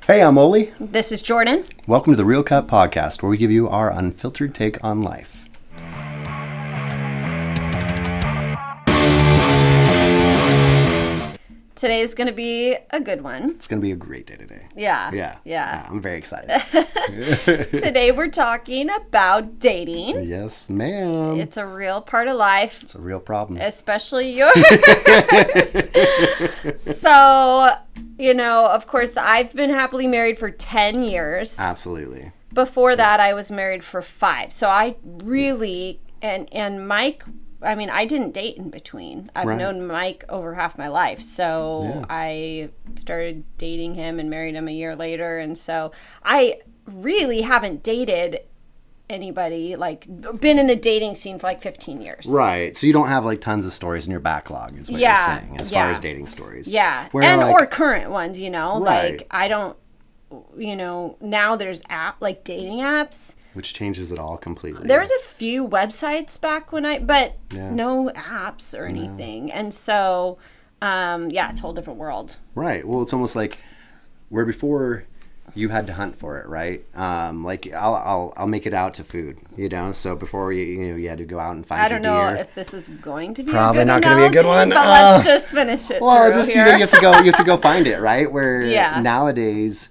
Hey, I'm Oli. This is Jordan. Welcome to the Real Cut Podcast, where we give you our unfiltered take on life. Today's going to be a good one. It's going to be a great day today. Yeah. I'm very excited. Today we're talking about dating. Yes, ma'am. It's a real part of life. It's a real problem. Especially yours. So, of course, I've been happily married for 10 years. Absolutely. Before that, I was married for 5. So I really, and Mike, I didn't date in between. I've known Mike over half my life. So I started dating him and married him a year later. And so I really haven't dated anybody, been in the dating scene for 15 years. Right. So you don't have tons of stories in your backlog is what you're saying as far as dating stories. Yeah. Where, or current ones, Right. I don't, now there's dating apps. Which changes it all completely. There was a few websites back when no apps or anything. And so, it's a whole different world. Right. Well, it's almost like where before you had to hunt for it, right? I'll make it out to food, So before you had to go out and find your deer. I don't know if this is going to be probably a good not going to be a good one. But let's just finish it. Well, here. you have to go find it, right? Where nowadays.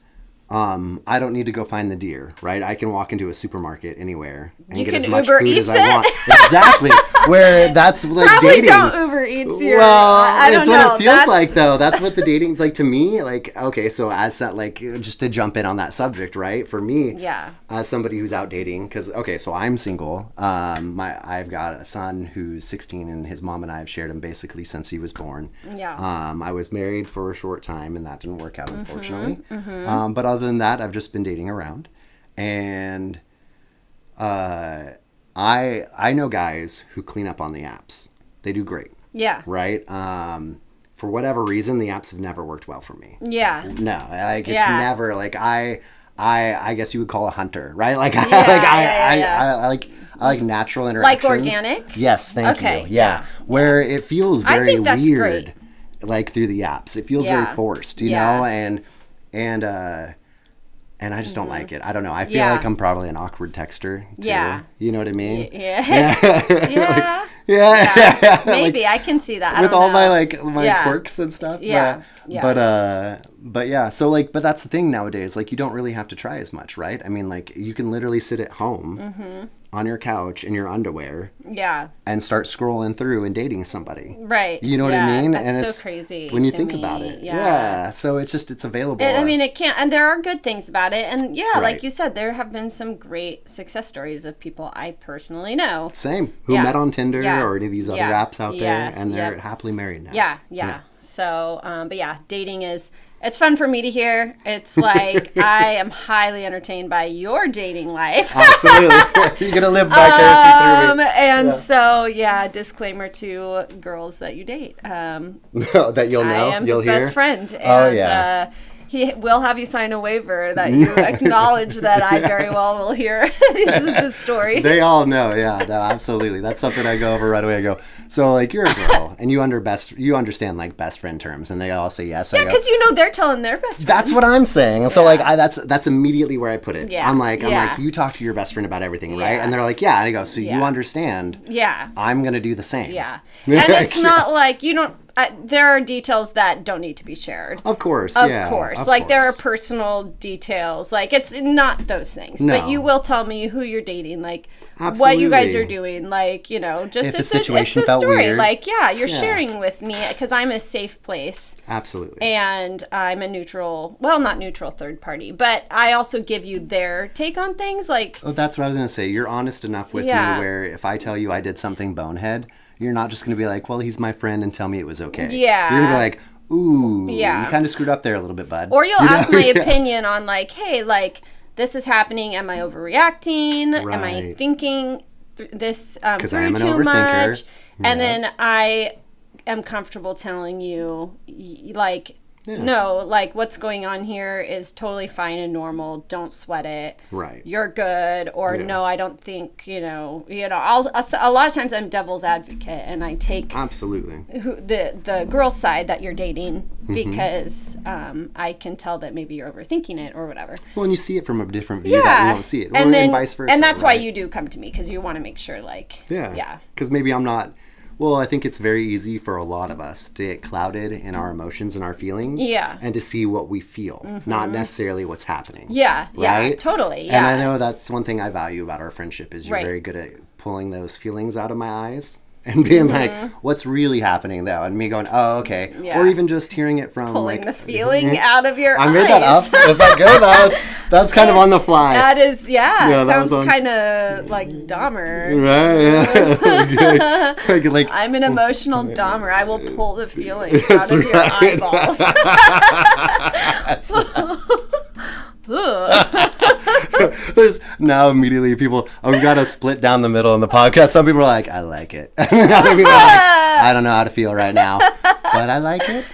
I don't need to go find the deer, right? I can walk into a supermarket anywhere and get as much Uber food as Eats I want. Exactly. Where that's Probably dating. Don't Uber Eats here. Well, I don't it's know. what it feels like though. That's what the dating to me, okay, so as that just to jump in on that subject, right? For me, as somebody who's out dating, so I'm single. I've got a son who's 16 and his mom and I have shared him basically since he was born. Yeah. I was married for a short time and that didn't work out unfortunately. But other than that, I've just been dating around, and I know guys who clean up on the apps. They do great. Yeah. Right. For whatever reason, the apps have never worked well for me. Yeah. No, it's never I guess you would call a hunter, right? I like natural interactions. Like organic. Yes, thank you. Okay. Yeah. Where it feels very weird, great. Through the apps, it feels very forced, know, and I just don't like it. I don't know. I feel like I'm probably an awkward texter too. Yeah. You know what I mean? Yeah. Yeah. Maybe I can see that. With all my quirks and stuff. Yeah. But yeah. So but that's the thing nowadays. You don't really have to try as much, right? You can literally sit at home on your couch in your underwear. Yeah. And start scrolling through and dating somebody. Right. You know what I mean? That's and so it's crazy when you think about it. Yeah. So it's available. It can't, and there are good things about it. And like you said, there have been some great success stories of people I personally know. Same. Who met on Tinder or any of these other apps out there, and they're happily married now. Yeah. So, dating it's fun for me to hear. It's I am highly entertained by your dating life. Absolutely. You're going to live vicariously through me. And so, disclaimer to girls that you date. That you'll know, I am you'll his hear. best friend. And, he will have you sign a waiver that you acknowledge that I very well will hear the story. They all know, no, absolutely. That's something I go over right away. I go, so you're a girl and you understand best friend terms, and they all say yes. Yeah, because they're telling their best friends. That's what I'm saying. So that's immediately where I put it. Yeah. I'm like, you talk to your best friend about everything, right? And they're like, yeah. And I go, so you understand? Yeah. I'm gonna do the same. Yeah. And it's not you don't. There are details that don't need to be shared. Of course. Of course. There are personal details. It's not those things. No. But you will tell me who you're dating, Absolutely. what you guys are doing, just if the situation it's a story. Weird. You're sharing with me because I'm a safe place. Absolutely. And I'm a not neutral third party, but I also give you their take on things. Oh, that's what I was going to say. You're honest enough with me where if I tell you I did something bonehead, you're not just going to be like, well, he's my friend and tell me it was okay. Yeah. You're going to be like, ooh, you kind of screwed up there a little bit, bud. Or you'll ask my opinion on hey, this is happening. Am I overreacting? Right. Am I thinking this through too much? Yeah. And then I am comfortable telling you, no, like what's going on here is totally fine and normal. Don't sweat it. Right. You're good. Or no, I don't think, a lot of times I'm devil's advocate and I take absolutely the girl side that you're dating because I can tell that maybe you're overthinking it or whatever. Well, and you see it from a different view that you don't see it. And then vice versa. And that's why you do come to me, because you want to make sure because maybe I'm not. Well, I think it's very easy for a lot of us to get clouded in our emotions and our feelings. Yeah. And to see what we feel, not necessarily what's happening. Yeah. Right? Yeah. Totally. Yeah. And I know that's one thing I value about our friendship is you're very good at pulling those feelings out of my eyes and being like, what's really happening though? And me going, oh, okay. Yeah. Or even just hearing it from pulling the feeling out of your eyes. I made that up. Is that good? That's kind of on the fly. That is, it sounds kind of like Dahmer. Right, like, I'm an emotional Dahmer. I will pull the feelings out of your eyeballs. There's now immediately people, we've got to split down the middle in the podcast. Some people are like, I like it. Other people are like, I don't know how to feel right now, but I like it.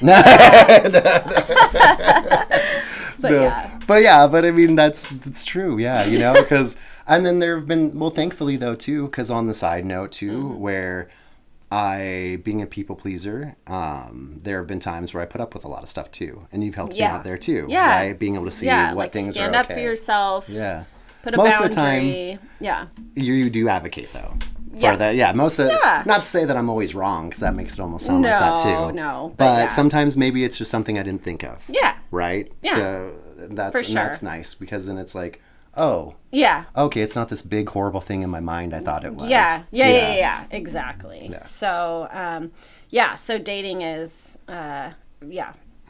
But I mean, that's true. Yeah. Because, and then there have been, well, thankfully though too, because on the side note too, where being a people pleaser, there have been times where I put up with a lot of stuff too, and you've helped me out there too, right? Being able to see what like things are okay. Stand up for yourself. Yeah. Put a boundary. Of the time, you do advocate though. For that, not to say that I'm always wrong, because that makes it almost sound like that too. No, but sometimes maybe it's just something I didn't think of. Yeah. Right. Yeah. So that's nice, because then it's like, oh. Yeah. Okay, it's not this big horrible thing in my mind I thought it was. Yeah. Exactly. Yeah. So, so dating is,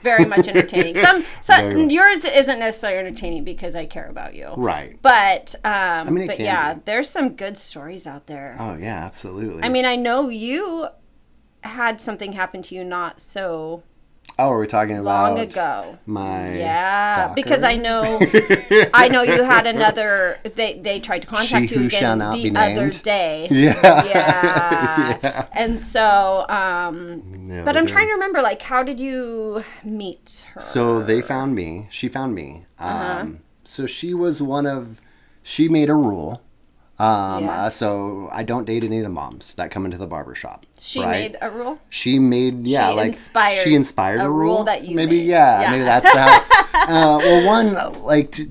very much entertaining. Yours isn't necessarily entertaining because I care about you. Right. But there's some good stories out there. Oh yeah, absolutely. I mean, I know you had something happen to you not so Oh, are we talking about long ago? My stalker? Because I know you had another. They tried to contact you again the other day. Yeah. And so, but I'm trying to remember, like, how did you meet her? So they found me. She found me. So she was she made a rule. So I don't date any of the moms that come into the barbershop. She made a rule? She made, she inspired a rule that you maybe, made. Maybe that's how. Well, one, like, to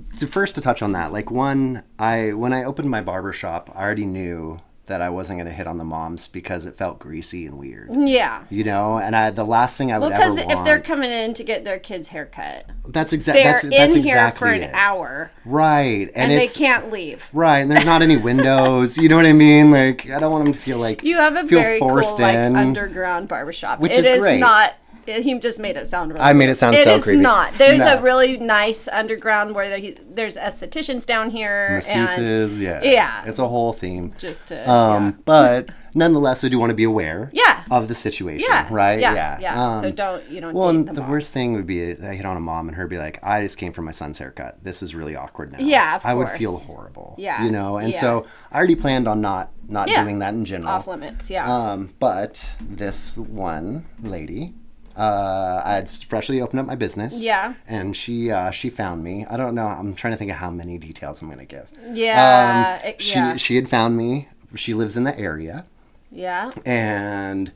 touch on that, like, when I opened my barbershop, I already knew that I wasn't going to hit on the moms because it felt greasy and weird. Yeah. And the last thing I would ever want... Well, because if they're coming in to get their kids' haircut... That's exactly it. They're in here for an hour. Right. And they can't leave. Right. And there's not any windows. You know what I mean? Like, I don't want them to feel like... You have a very cool, like, underground barbershop. Which is great. It is not... He just made it sound really I made it sound so creepy. It is not. There's a really nice underground where there's estheticians down here. Masseuses, yeah. It's a whole theme. Just to, But nonetheless, I do want to be aware of the situation, right? Yeah. So you don't well, date and the worst thing would be I hit on a mom and her be like, I just came from my son's haircut. This is really awkward now. Yeah, of course. I would feel horrible. Yeah. And so I already planned on not doing that in general. Off limits, yeah. But this one lady... I had freshly opened up my business. Yeah. And she found me. I don't know. I'm trying to think of how many details I'm going to give. Yeah. She had found me. She lives in the area. Yeah. And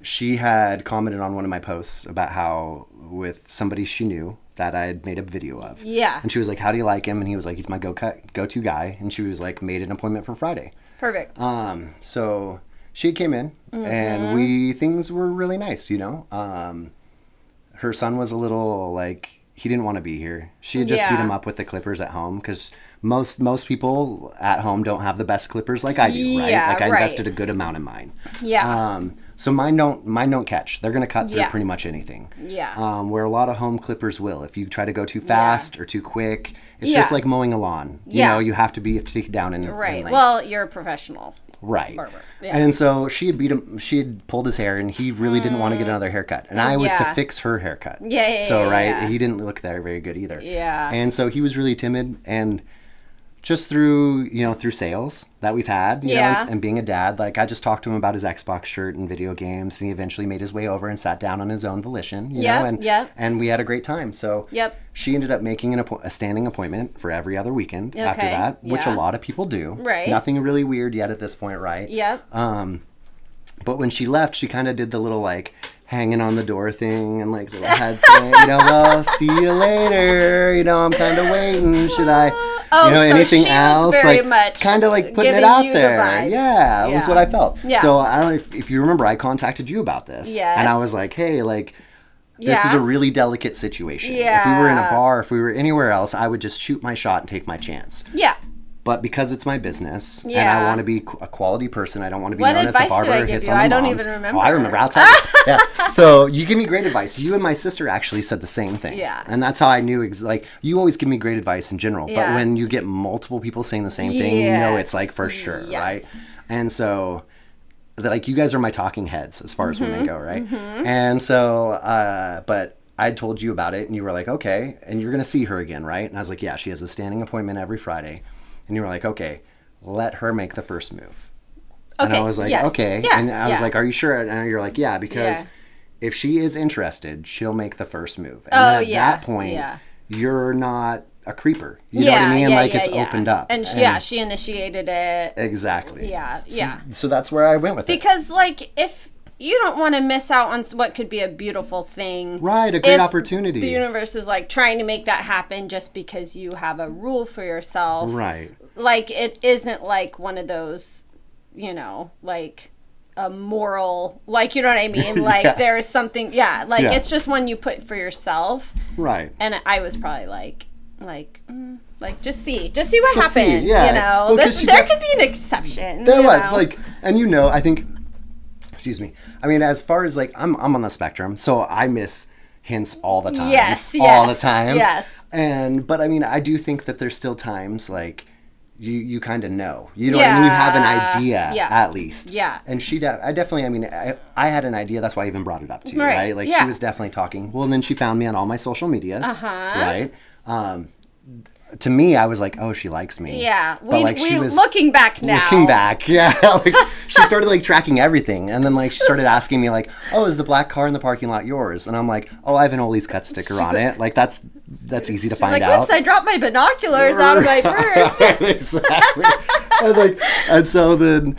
she had commented on one of my posts about how with somebody she knew that I had made a video of. Yeah. And she was like, how do you like him? And he was like, he's my go-to guy. And she was like, made an appointment for Friday. Perfect. So... She came in, and things were really nice, Her son was a little, like, he didn't want to be here. She had just beat him up with the clippers at home, because most people at home don't have the best clippers like I do, right? Like, I invested a good amount in mine. Yeah. So mine don't catch. They're going to cut through pretty much anything. Yeah. Where a lot of home clippers will. If you try to go too fast or too quick, it's just like mowing a lawn. You have to take it down in lengths. Well, you're a professional. Right. Barber. Yeah. And so she had beat him, she had pulled his hair, and he really didn't want to get another haircut. And I was to fix her haircut. So he didn't look very good either. Yeah. And so he was really timid, and Just through, through sales that we've had, you know, and being a dad. Like, I just talked to him about his Xbox shirt and video games, and he eventually made his way over and sat down on his own volition, you know, and we had a great time. So she ended up making a standing appointment for every other weekend after that, which a lot of people do. Right. Nothing really weird yet at this point, right? Yep. But when she left, she kind of did the little, like, hanging on the door thing and, like, little head thing, you know, well, see you later, you know, I'm kind of waiting, should I, so anything else, like, kind of, like, putting it out there. Yeah, it was what I felt. Yeah. So, I don't know if you remember, I contacted you about this. Yes. And I was like, hey, like, this is a really delicate situation. Yeah. If we were in a bar, if we were anywhere else, I would just shoot my shot and take my chance. Yeah. But because it's my business and I want to be a quality person, I don't want to be known as the barber who hits on the moms. I don't even remember. Oh, I remember. I'll tell you. Yeah. So you give me great advice. You and my sister actually said the same thing. Yeah. And that's how I knew. Like, you always give me great advice in general, but when you get multiple people saying the same thing, you know it's like for sure, right? And so, like, you guys are my talking heads as far as women go, right? Mm-hmm. And so, but I told you about it, and you were like, okay, and you're gonna see her again, right? And I was like, yeah, she has a standing appointment every Friday. And you were like, okay, let her make the first move. Okay, and I was like, okay. Yeah, and I was like, are you sure? And you're like, yeah, because if she is interested, she'll make the first move. And then at that point, you're not a creeper. You know what I mean? Like, it's opened up. And she initiated it. Exactly. Yeah. So that's where I went with it. Because, like, if you don't want to miss out on what could be a beautiful thing. Right, a great opportunity. The universe is, like, trying to make that happen just because you have a rule for yourself. Right. Like, it isn't like one of those, you know, like a moral, like, you know what I mean? Like, there is something, it's just one you put for yourself. Right. And I was probably like, just see what happens, you know? Well, there could be an exception. There was, know? Like, and you know, I think, excuse me, I mean, as far as, like, I'm on the spectrum, so I miss hints all the time. All the time. Yes. But I mean, I do think that there's still times, like, you kind of know. You know what I mean? You have an idea, at least. Yeah. And I had an idea, that's why I even brought it up to you, right? Like, she was definitely talking. Well, and then she found me on all my social medias, right? To me, I was like, oh, she likes me. Yeah. But she was looking back now. Like, she started, like, tracking everything. And then, like, she started asking me, like, oh, is the black car in the parking lot yours? And I'm like, oh, I have an Ollie's Cut sticker on it. Like, that's easy to find out. Whoops, I dropped my binoculars out of my purse. Exactly. And so then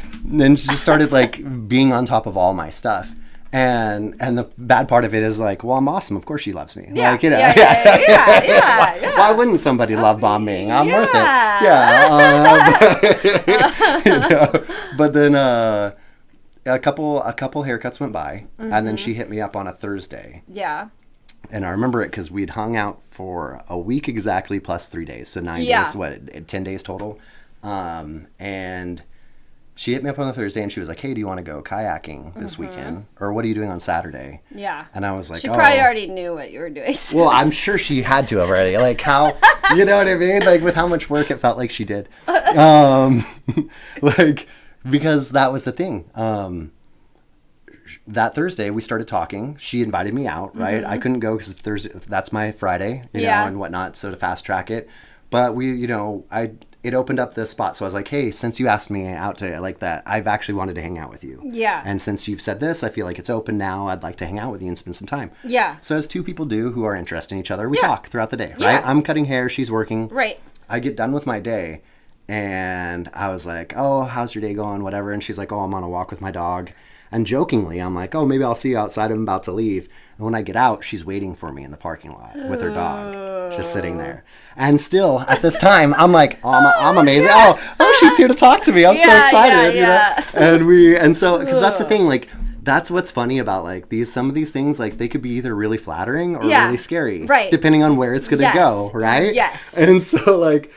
she just started, like, being on top of all my stuff. And the bad part of it is, like, well, I'm awesome. Of course she loves me. Yeah, like, you know. Yeah. Why wouldn't somebody love bomb me? I'm worth it. Yeah. But then a couple haircuts went by, and then she hit me up on a Thursday. Yeah. And I remember it because we'd hung out for a week exactly plus 3 days. So 9 days, 10 days total. And she hit me up on a Thursday and she was like, hey, do you want to go kayaking this weekend? Or what are you doing on Saturday? Yeah. And I was like, she probably already knew what you were doing. So. Well, I'm sure she had to already. Like, how, you know what I mean? Like, with how much work it felt like she did. Like, because that was the thing. That Thursday, we started talking. She invited me out, right? I couldn't go because that's my Friday, you know, and whatnot, so to fast track it. But we, you know, it opened up the spot. So I was like, hey, since you asked me out to like that, I've actually wanted to hang out with you. Yeah. And since you've said this, I feel like it's open now. I'd like to hang out with you and spend some time. Yeah. So as two people do who are interested in each other, we talk throughout the day, right? I'm cutting hair. She's working. Right. I get done with my day and I was like, oh, how's your day going? Whatever. And she's like, oh, I'm on a walk with my dog. And jokingly, I'm like, oh, maybe I'll see you outside. I'm about to leave. And when I get out, she's waiting for me in the parking lot with her dog, just sitting there. And still, at this time, I'm like, oh, I'm amazing. Yeah. Oh, she's here to talk to me. I'm so excited, you know? And so, because that's the thing, like, that's what's funny about, like, some of these things, like, they could be either really flattering or really scary. Right. Depending on where it's going to go, right? Yes. And so, like,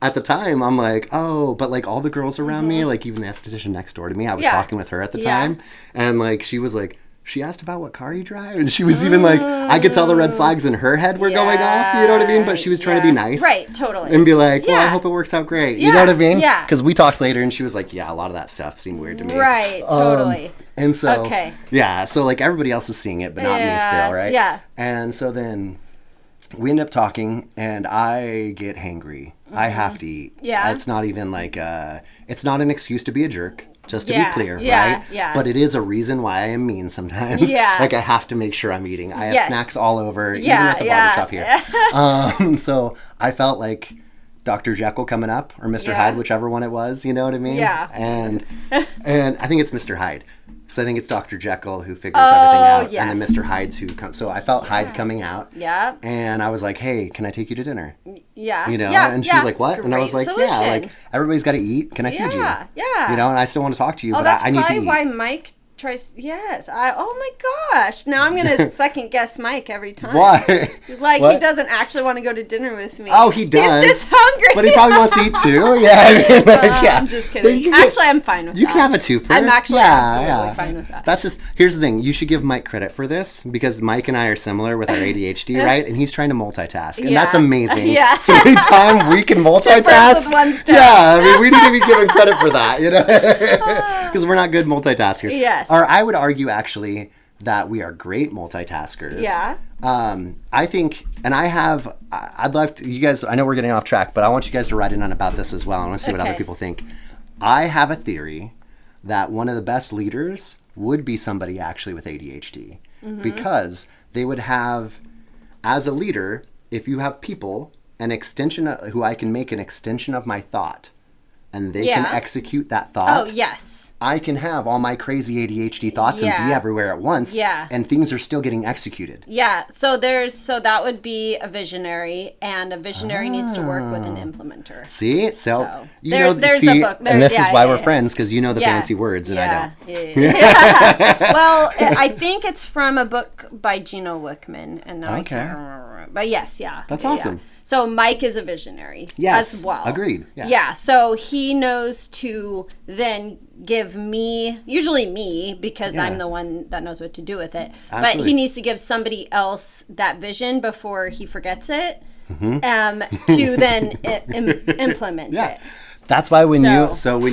at the time, I'm like, oh, but, like, all the girls around me, like, even the esthetician next door to me, I was talking with her at the time. And, like, she was like, she asked about what car you drive. And she was even like, I could tell the red flags in her head were going off. You know what I mean? But she was trying to be nice. Right, totally. And be like, well, I hoop it works out great. You know what I mean? Yeah. Because we talked later and she was like, yeah, a lot of that stuff seemed weird to me. Right, totally. And so, so, like, everybody else is seeing it, but not me still, right? Yeah. And so then, we end up talking, and I get hangry. I have to eat. Yeah. It's not even like it's not an excuse to be a jerk. Just to be clear, yeah, right? Yeah. But it is a reason why I am mean sometimes. Yeah. Like I have to make sure I'm eating. I have snacks all over, even Yeah, at the barbershop here. So I felt like Dr. Jekyll coming up, or Mr. Hyde, whichever one it was. You know what I mean? Yeah. And I think it's Mr. Hyde. Because I think it's Dr. Jekyll who figures everything out, and then Mr. Hyde's who comes. So I felt Hyde coming out. Yeah. And I was like, "Hey, can I take you to dinner?" Yeah. You know, yeah, and she was like, "What?" And I was like, solution. "Yeah, like everybody's got to eat. Can I feed you?" Yeah. You know, and I still want to talk to you, but that's I need to eat. why Mike tries. Yes. Oh my gosh. Now I'm gonna second guess Mike every time. Why? Like What? he doesn't actually want to go to dinner with me. Oh, he does. He's just hungry. But he probably wants to eat too. Yeah. I mean, like, yeah. I'm just kidding. Actually, I'm fine with that. You can have a twofer. I'm actually absolutely fine with that. That's just, here's the thing. You should give Mike credit for this, because Mike and I are similar with our ADHD, right? And he's trying to multitask. And that's amazing. Yeah. So anytime we can multitask. With one step. Yeah. I mean, we need to be given credit for that, you know? Because we're not good multitaskers. Yes. Or I would argue, actually, that we are great multitaskers. Yeah. I think, and I'd love to, you guys, I know we're getting off track, but I want you guys to write in on about this as well. I want to see what other people think. I have a theory that one of the best leaders would be somebody actually with ADHD, because they would have, as a leader, if you have people, an extension who I can make an extension of my thought, and they can execute that thought. Oh, yes. I can have all my crazy ADHD thoughts and be everywhere at once. Yeah. And things are still getting executed. Yeah. So that would be a visionary, and a visionary needs to work with an implementer. See? So there's a book. And this is why we're friends, because you know the fancy words and I don't. Yeah. Well, I think it's from a book by Gino Wickman, and now I can't remember. But yes, That's awesome. Yeah. So Mike is a visionary as well. Agreed. Yeah. So he knows to then give me, usually me, because I'm the one that knows what to do with it. Absolutely. But he needs to give somebody else that vision before he forgets it, to then implement it. That's why when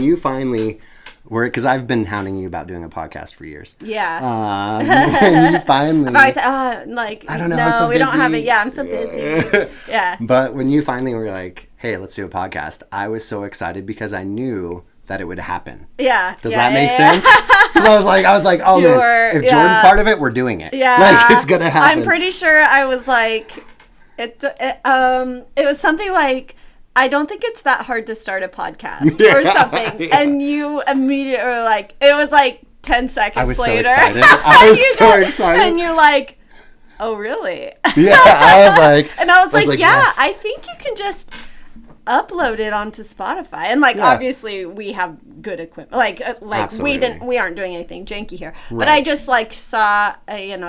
you finally were, because I've been hounding you about doing a podcast for years. Yeah. When you finally, I've always said, I don't know, no, I'm so we busy. don't have it. Yeah, I'm so busy. Yeah. But when you finally were like, hey, let's do a podcast, I was so excited because I knew that it would happen. Yeah. Does that make sense? Because I was like, oh man, if Jordan's part of it, we're doing it. Yeah. Like it's gonna happen. I'm pretty sure I was like, it was something like, I don't think it's that hard to start a podcast or something. Yeah. And you immediately were like, it was like 10 seconds later. I was so excited. I was so excited. And you're like, oh, really? Yeah, I was like. And I was like, yeah, yes. I think you can just upload it onto Spotify. And obviously we have good equipment. We aren't doing anything janky here. Right. But I just saw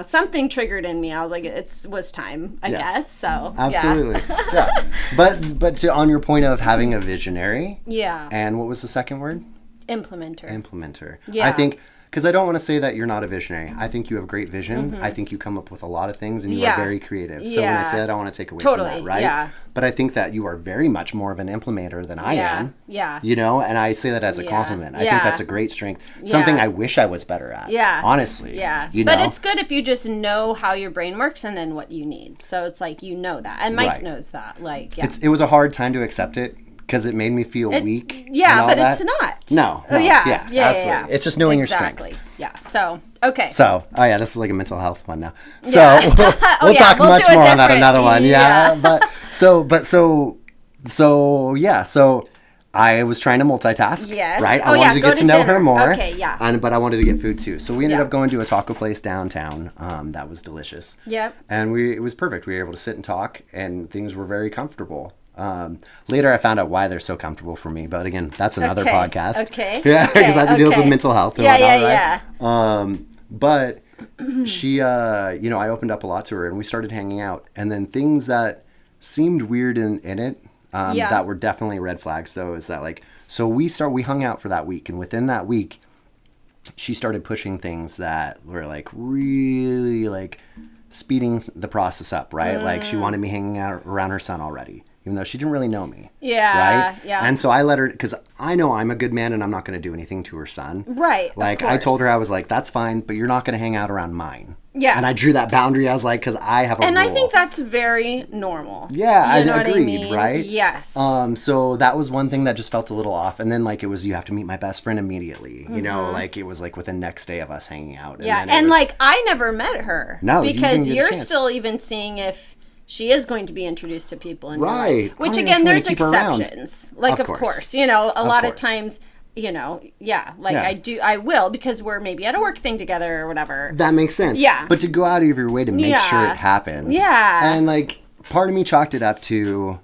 something triggered in me. I was like, it was time, I guess. So absolutely. Yeah. But on your point of having a visionary. Yeah. And what was the second word? Implementer. Yeah. I think, because I don't want to say that you're not a visionary. I think you have great vision. I think you come up with a lot of things, and you are very creative. So when I say that, I don't want to take away from that, right? Yeah. But I think that you are very much more of an implementer than I am. Yeah. You know, and I say that as a compliment. I think that's a great strength. Something I wish I was better at. Yeah. Honestly. Yeah. You know? But it's good if you just know how your brain works and then what you need. So it's like you know that. And Mike knows that. It was a hard time to accept it, because it made me feel weak. Yeah, but it's not. No. Yeah, absolutely. Yeah. It's just knowing your strengths. Yeah. So, okay. So, this is like a mental health one now. So, we'll talk much more on that another one. Yeah. So I was trying to multitask. Yes. Right? I wanted to get to know her more. Okay, yeah. But I wanted to get food too. So we ended up going to a taco place downtown. That was delicious. Yep. And it was perfect. We were able to sit and talk, and things were very comfortable. Later I found out why they're so comfortable for me, but again, that's another podcast. Okay. Yeah, because that deals with mental health and whatnot, right? But she, I opened up a lot to her, and we started hanging out, and then things that seemed weird in it, that were definitely red flags though, is that so we hung out for that week, and within that week, she started pushing things that were really speeding the process up, right? She wanted me hanging out around her son already, even though she didn't really know me. Yeah. Right? Yeah. And so I let her, because I know I'm a good man and I'm not going to do anything to her son. Right. I told her, I was like, that's fine, but you're not going to hang out around mine. Yeah. And I drew that boundary. I was like, because I have a And rule. I think that's very normal. Yeah, I know agreed, what I mean? right? Yes. So that was one thing that just felt a little off. And then, like, it was, you have to meet my best friend immediately. You know, like, it was, like, within the next day of us hanging out. And like, I never met her. No, because you're still even seeing if she is going to be introduced to people in your life. Which, again, there's exceptions. Like, of course. You know, a lot of times... You know, I will, because we're maybe at a work thing together or whatever. That makes sense. Yeah. But to go out of your way to make sure it happens. Yeah. And, like, part of me chalked it up to,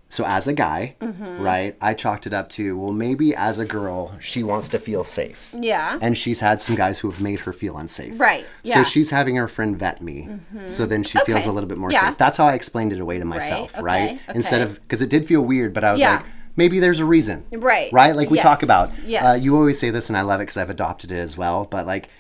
so as a guy, right, I chalked it up to, well, maybe as a girl, she wants to feel safe. Yeah. And she's had some guys who have made her feel unsafe. Right. Yeah. So she's having her friend vet me. So then she feels a little bit more safe. That's how I explained it away to myself, right? Instead of, because it did feel weird, but I was like, maybe there's a reason. Right. Like we talk about. Yes. You always say this, and I love it because I've adopted it as well. But, like,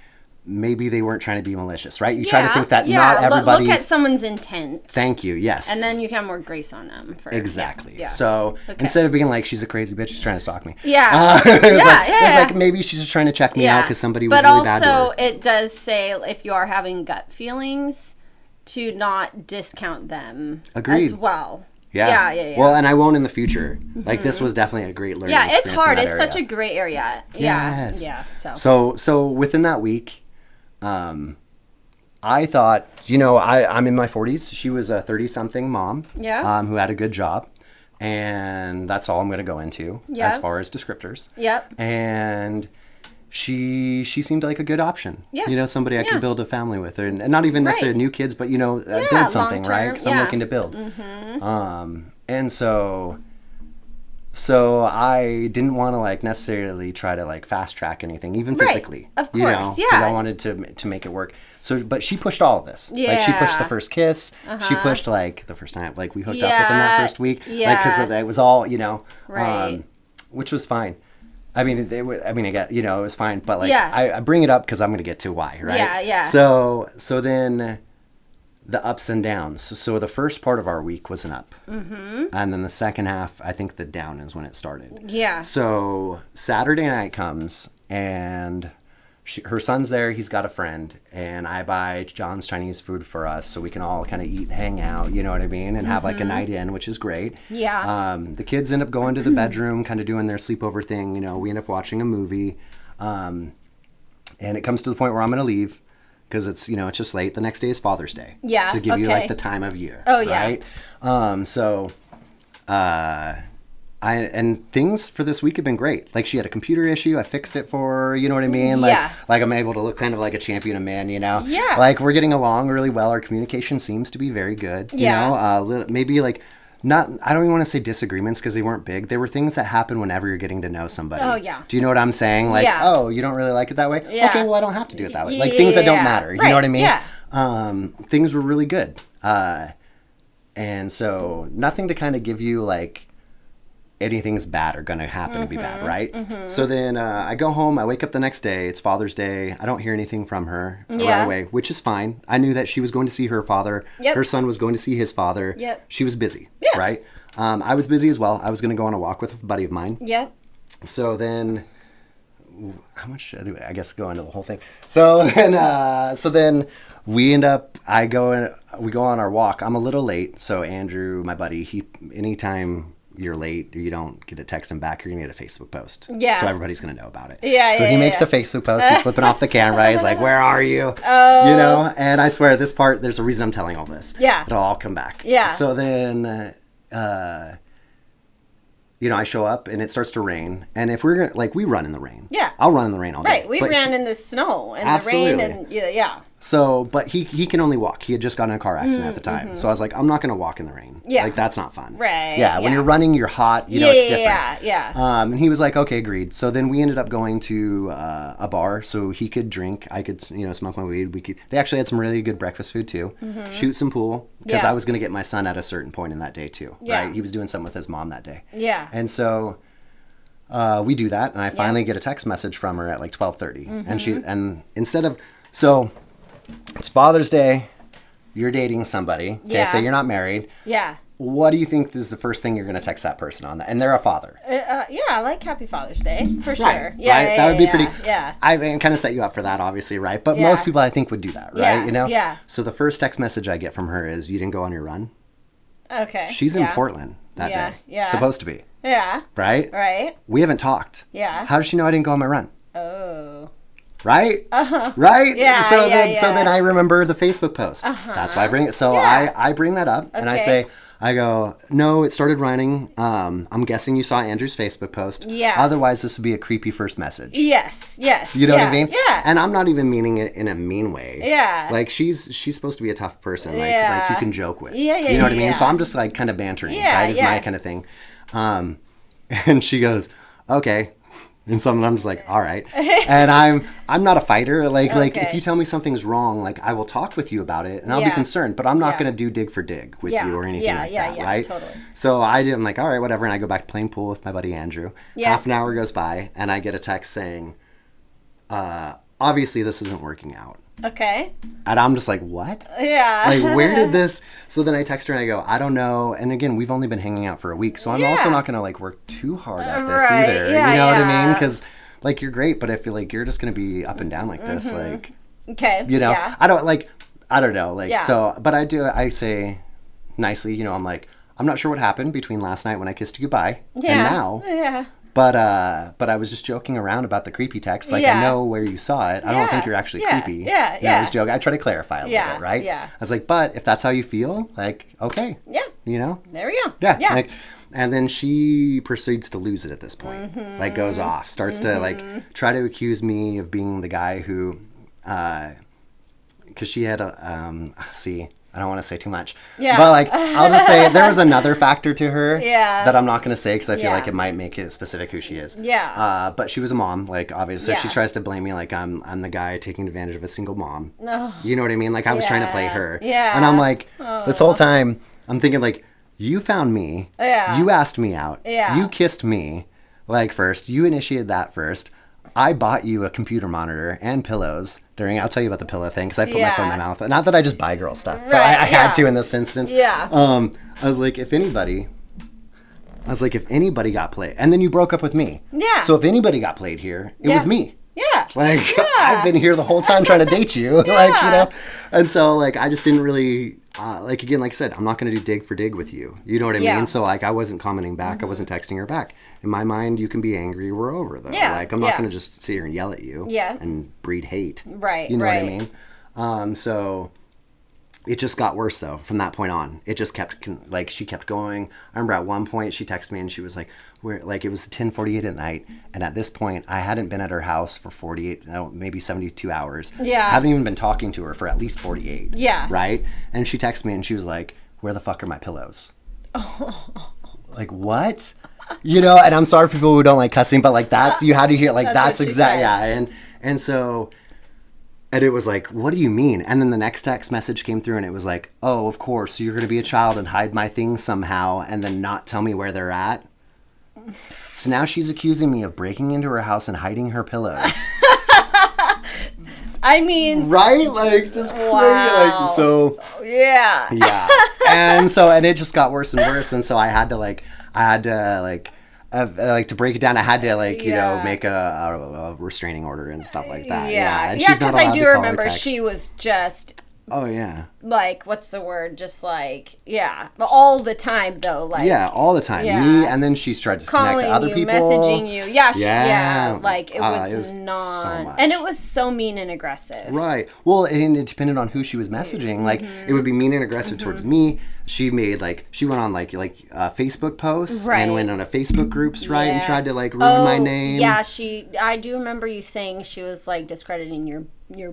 maybe they weren't trying to be malicious, right? You try to think that not everybody's... Look at someone's intent. Thank you, yes. And then you can have more grace on them. Exactly. Yeah. So instead of being like, she's a crazy bitch, she's trying to stalk me. Yeah. It's like, maybe she's just trying to check me out because somebody was really bad to her. But also, it does say, if you are having gut feelings, to not discount them as well. Yeah. Well, and I won't in the future. Like, this was definitely a great learning experience. It's hard. In that it's area. such a gray area. Yes. Yeah. So within that week, I thought, you know, I'm in my 40s. She was a 30-something mom. Yeah. Who had a good job. And that's all I'm going to go into as far as descriptors. Yep. And she seemed like a good option. Yeah. You know, somebody I can build a family with. And not even necessarily new kids, but, you know, build something, right? Because I'm looking to build. And so I didn't want to, like, necessarily try to, like, fast track anything, even physically. Of course, you know, because I wanted to make it work. So, but she pushed all of this. Like, she pushed the first kiss. She pushed, like, the first time, like, we hooked up within that first week. Like, because it was all, you know, which was fine. I mean, again, you know, it was fine. But, like, I bring it up because I'm going to get to why, right? Yeah. So then the ups and downs. So the first part of our week was an up. And then the second half, I think the down is when it started. Yeah. So Saturday night comes, and her son's there. He's got a friend, and I buy John's Chinese food for us so we can all kind of eat, hang out, you know what I mean, and have like a night in, which is great. Yeah. The kids end up going to the bedroom, kind of doing their sleepover thing. You know, we end up watching a movie, and it comes to the point where I'm going to leave because it's, you know, it's just late. The next day is Father's Day. Yeah. To give you like the time of year. Oh yeah. Right. And things for this week have been great. Like, she had a computer issue. I fixed it for her. You know what I mean? Like I'm able to look kind of like a champion of man, you know? Yeah. Like, we're getting along really well. Our communication seems to be very good. You know? Maybe, like, not, I don't even want to say disagreements because they weren't big. They were things that happen whenever you're getting to know somebody. Oh, yeah. Do you know what I'm saying? Like, oh, you don't really like it that way? Yeah. Okay, well, I don't have to do it that way. Like, things that don't matter. You know what I mean? Yeah. Things were really good. And so nothing to kind of give you, like, anything's bad or gonna happen to be bad, right? So then I go home, I wake up the next day, it's Father's Day, I don't hear anything from her right away, which is fine. I knew that she was going to see her father, her son was going to see his father. She was busy, right? I was busy as well. I was gonna go on a walk with a buddy of mine. So then, how much should I do? I guess go into the whole thing. So then we end up, we go on our walk. I'm a little late, so Andrew, my buddy, anytime you're late or you don't get a text him back, you're gonna get a Facebook post. Yeah. So everybody's gonna know about it. So he makes a Facebook post. He's flipping off the camera. He's like, "Where are you?" Oh. You know. And I swear, this part, there's a reason I'm telling all this. Yeah. It'll all come back. Yeah. So then, you know, I show up and it starts to rain. And if we're gonna, like, we run in the rain. Yeah. I'll run in the rain all day. Right. We ran in the snow and the rain and yeah. So, but he can only walk. He had just gotten in a car accident at the time. So I was like, I'm not going to walk in the rain. Yeah. Like, that's not fun. Right. Yeah. When you're running, you're hot. You know, it's different. Yeah. And he was like, okay, agreed. So then we ended up going to a bar so he could drink. I could, you know, smoke my weed. They actually had some really good breakfast food too. Shoot some pool. Because I was going to get my son at a certain point in that day too. Yeah. Right. He was doing something with his mom that day. Yeah. And so we do that. And I finally get a text message from her at like 12:30. And instead of, so it's Father's Day, you're dating somebody, okay, so you're not married. Yeah. what do you think is the first thing you're going to text that person on that? And they're a father. Yeah, I like Happy Father's Day for sure. Right, Yeah, right? That would be pretty. Yeah. I kind of set you up for that, obviously, right? But most people, I think, would do that, right? You know. Yeah. So the first text message I get from her is, "You didn't go on your run." Okay. She's in Portland that day. Yeah. Supposed to be. Yeah. Right. Right. We haven't talked. Yeah. How does she know I didn't go on my run? Oh. Right? Right? Yeah, so then I remember the Facebook post. That's why I bring it. So I bring that up and I go, no, it started running. I'm guessing you saw Andrew's Facebook post. Yeah. Otherwise, this would be a creepy first message. Yes. You know what I mean? Yeah. And I'm not even meaning it in a mean way. Yeah. Like she's supposed to be a tough person. Like you can joke with. Yeah. You know what I mean? So I'm just like kind of bantering. Right? Is my kind of thing. And she goes, okay. And something I'm just like, all right. And I'm not a fighter. Like if you tell me something's wrong, like I will talk with you about it and I'll be concerned, but I'm not going to do dig for dig with you or anything like that, right? Totally. So I'm like, all right, whatever. And I go back to playing pool with my buddy Andrew. Half an hour goes by and I get a text saying, obviously this isn't working out. Okay. And I'm just like, what? Yeah. Like, where did this? So then I text her and I go, I don't know. And again, we've only been hanging out for a week. So I'm also not going to like work too hard at this either. Yeah, you know what I mean? Because like, you're great, but I feel like you're just going to be up and down like this. Like, okay. You know, I don't know. Like, so, but I say nicely, you know, I'm like, I'm not sure what happened between last night when I kissed you goodbye and now. Yeah. But I was just joking around about the creepy text. Like, I know where you saw it. I don't think you're actually creepy. I was joking. I try to clarify a little bit, right? Yeah. I was like, but if that's how you feel, like, okay. Yeah. You know? There we go. Yeah. Like, and then she proceeds to lose it at this point. Like, goes off. Starts to, like, try to accuse me of being the guy who, because she had a, I don't want to say too much. Yeah. But, like, I'll just say there was another factor to her that I'm not going to say because I feel like it might make it specific who she is. Yeah. But she was a mom, like, obviously. So she tries to blame me like I'm the guy taking advantage of a single mom. Oh. You know what I mean? Like, I was trying to play her. Yeah. And I'm like, this whole time, I'm thinking, like, you found me. Yeah. You asked me out. Yeah. You kissed me, like, first. You initiated that first. I bought you a computer monitor and pillows during, I'll tell you about the pillow thing because I put my phone in my mouth. Not that I just buy girl stuff, but I had to in this instance. Yeah. I was like, if anybody got played, and then you broke up with me. Yeah. So if anybody got played here, it was me. Yeah. Like, I've been here the whole time trying to date you. Like, you know? And so, like, I just didn't really, like, again, like I said, I'm not going to do dig for dig with you. You know what I mean? So, like, I wasn't commenting back. I wasn't texting her back. In my mind, you can be angry. We're over, though. Yeah. Like, I'm not going to just sit here and yell at you. Yeah. And breed hate. Right. You know what I mean? So it just got worse, though, from that point on. It just kept, like, she kept going. I remember at one point, she texted me and she was like, it was 10:48 at night. And at this point, I hadn't been at her house for maybe 72 hours. Yeah. I haven't even been talking to her for at least 48. Yeah. Right? And she texted me and she was like, where the fuck are my pillows? Like, what? You know, and I'm sorry for people who don't like cussing, but like you had to hear, like, that's exactly, and so, and it was like, what do you mean? And then the next text message came through and it was like, oh, of course, so you're going to be a child and hide my things somehow and then not tell me where they're at? So now she's accusing me of breaking into her house and hiding her pillows. I mean, right? Like, just crazy. Like, so yeah. And it just got worse and worse. And so I had to to break it down. I had to you know, make a restraining order and stuff like that. Yeah. And she's not allowed to call or remember she was just. Oh yeah. Like, what's the word? Just like, all the time though. Like, all the time. Me, and then she tried to connect to other people, messaging you. Like, it was not, so much. And it was so mean and aggressive. Right. Well, and it depended on who she was messaging. Like, it would be mean and aggressive towards me. She made she went on like Facebook posts and went on a Facebook groups, right, and tried to like ruin my name. Yeah, I do remember you saying she was like discrediting your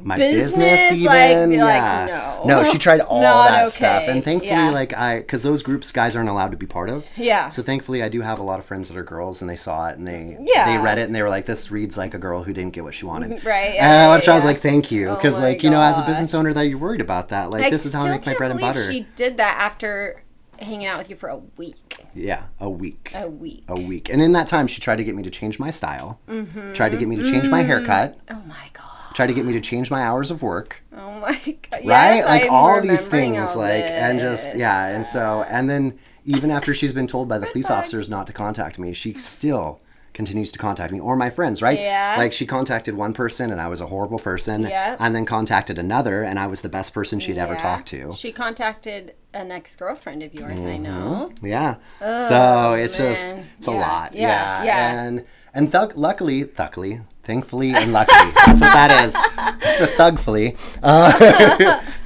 my business even. No, she tried all that stuff, and thankfully because those groups guys aren't allowed to be part of. Yeah. So thankfully I do have a lot of friends that are girls and they saw it and they read it and they were like, this reads like a girl who didn't get what she wanted. Right. Which I was like, thank you, because you know, as a business owner that you're worried about that, like this is how I make my bread and butter. She did that after hanging out with you for a week. Yeah, a week. And in that time she tried to get me to change my style, tried to get me to change my haircut. Oh my god. Tried to get me to change my hours of work. Oh my god. Right? Yes, like all these things, like, and just, and so, and then even after she's been told by the police officers not to contact me, she still continues to contact me, or my friends, right? Yeah. Like, she contacted one person and I was a horrible person, and then contacted another and I was the best person she'd ever talked to. She contacted an ex-girlfriend of yours, I know. Yeah. So it's just, it's a lot. Yeah. And thankfully, and luckily, that's what that is. Thugfully.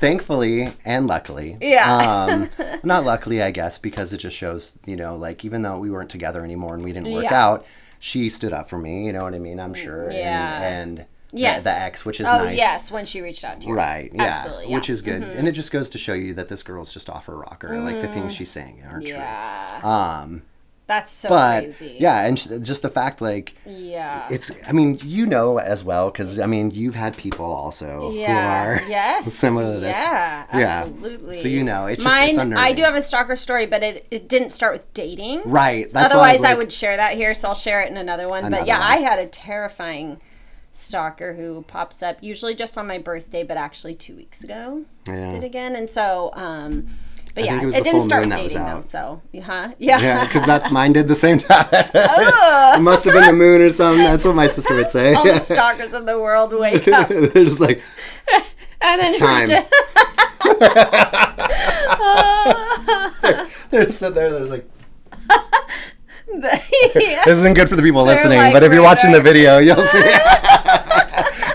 Thankfully and luckily. Yeah. Not luckily, I guess, because it just shows, like, even though we weren't together anymore and we didn't work out, she stood up for me, you know what I mean? I'm sure. Yeah. And yes. The ex, which is nice. Oh, yes, when she reached out to you. Right, yeah. Absolutely, yeah. Which is good. And it just goes to show you that this girl's just off her rocker. Like, the things she's saying aren't true. That's so crazy. Yeah, and just the fact, like, it's, I mean, as well, because, I mean, you've had people also who are similar to this. Yeah, absolutely. So, it's just, it's unnerving. I do have a stalker story, but it didn't start with dating. Right. That's otherwise, I would share that here, so I'll share it in another one. But yeah, I had a terrifying stalker who pops up, usually just on my birthday, but actually 2 weeks ago. Yeah. Did again. And so, but it didn't start with dating, though, so, Yeah, because that's mine did the same time. It must have been the moon or something. That's what my sister would say. All the stalkers in the world wake up. They're just like, and then it's time. They're just sitting there, they're just like, this isn't good for the people listening, like, but if you're watching the video, you'll see.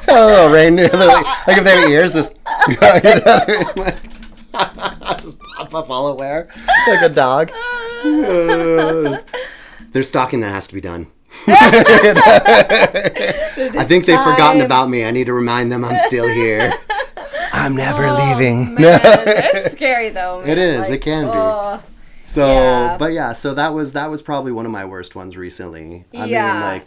Oh, reindeer. Like, if their ears just just pop up all aware like a dog. There's stalking that has to be done. I think they've forgotten about me. I need to remind them I'm still here. I'm never leaving. Man. It's scary though, man. It is. Like, it can be. So, but yeah, so that was probably one of my worst ones recently. I mean, like,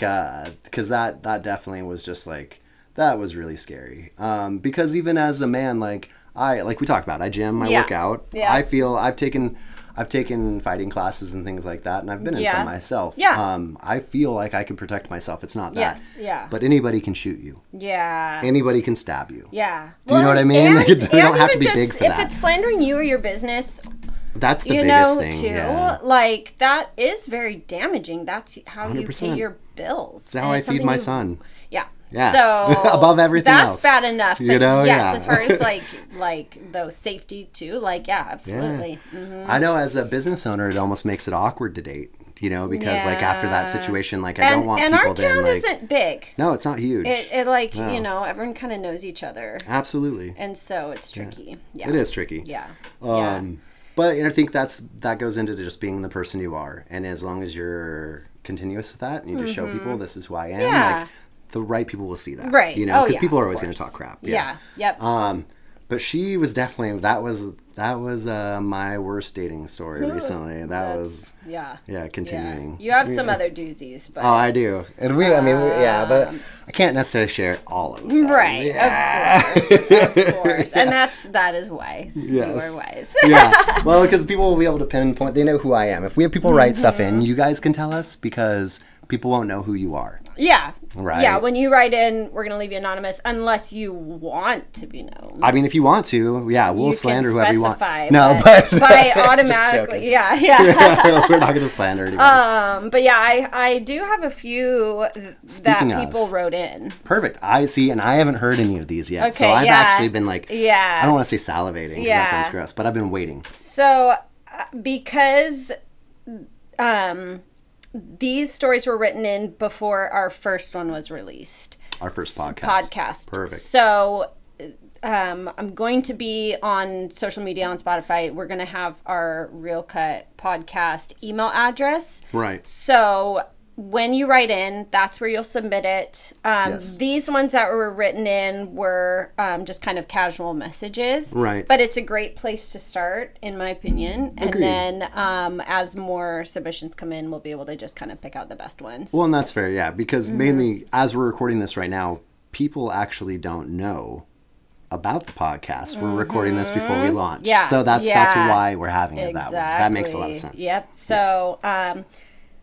because that definitely was just like, that was really scary. Because even as a man, like we talked about, I gym, I work out. Yeah. I feel I've taken fighting classes and things like that, and I've been in some myself. Yeah. I feel like I can protect myself. It's not that. Yes. Yeah. But anybody can shoot you. Yeah. Anybody can stab you. Yeah. Do you know what I mean? Like, they don't have to be big for that. If it's slandering you or your business, that's the biggest thing. Too. Yeah. Like, that is very damaging. That's how 100%. You pay your bills. That's how I feed my son. Yeah. Yeah. So above everything that's else. Bad enough. But yes, as far as like those safety too, like, absolutely. Yeah. Mm-hmm. I know, as a business owner, it almost makes it awkward to date. Because like, after that situation, like, I don't want people our town like, isn't big. No, it's not huge. It like, everyone kind of knows each other. Absolutely. And so it's tricky. Yeah. It is tricky. Yeah. But I think that goes into just being the person you are, and as long as you're continuous with that, and you just show people, this is who I am. Yeah. Like, the right people will see that. Right. Because people are always going to talk crap. Yeah. Yep. But she was definitely, that was my worst dating story recently. That was continuing. Yeah. You have some other doozies, but I do, and but I can't necessarily share all of them. Right. Yeah. Of course. And that is wise. Yes. You are wise. Yeah. Well, because people will be able to pinpoint. They know who I am. If we have people write stuff in, you guys can tell us, because people won't know who you are. Yeah. Right. Yeah, when you write in, we're going to leave you anonymous unless you want to be known. I mean, if you want to, we'll slander whoever you want. No, but by automatically, yeah. We're not going to slander anybody. But yeah, I do have a few that people wrote in. Perfect. I see, and I haven't heard any of these yet. Okay, so I've actually been like, I don't want to say salivating, because that sounds gross, but I've been waiting. So, because these stories were written in before our first one was released. Our first podcast. Perfect. So, I'm going to be on social media, on Spotify. We're going to have our Real Cut podcast email address. Right. So, when you write in, that's where you'll submit it. These ones that were written in were just kind of casual messages. Right. But it's a great place to start, in my opinion. Agreed. And then as more submissions come in, we'll be able to just kind of pick out the best ones. Well, and that's fair, yeah. Because mainly, as we're recording this right now, people actually don't know about the podcast. We're recording this before we launch. Yeah. So that's why we're having it that way. That makes a lot of sense. Yep. So,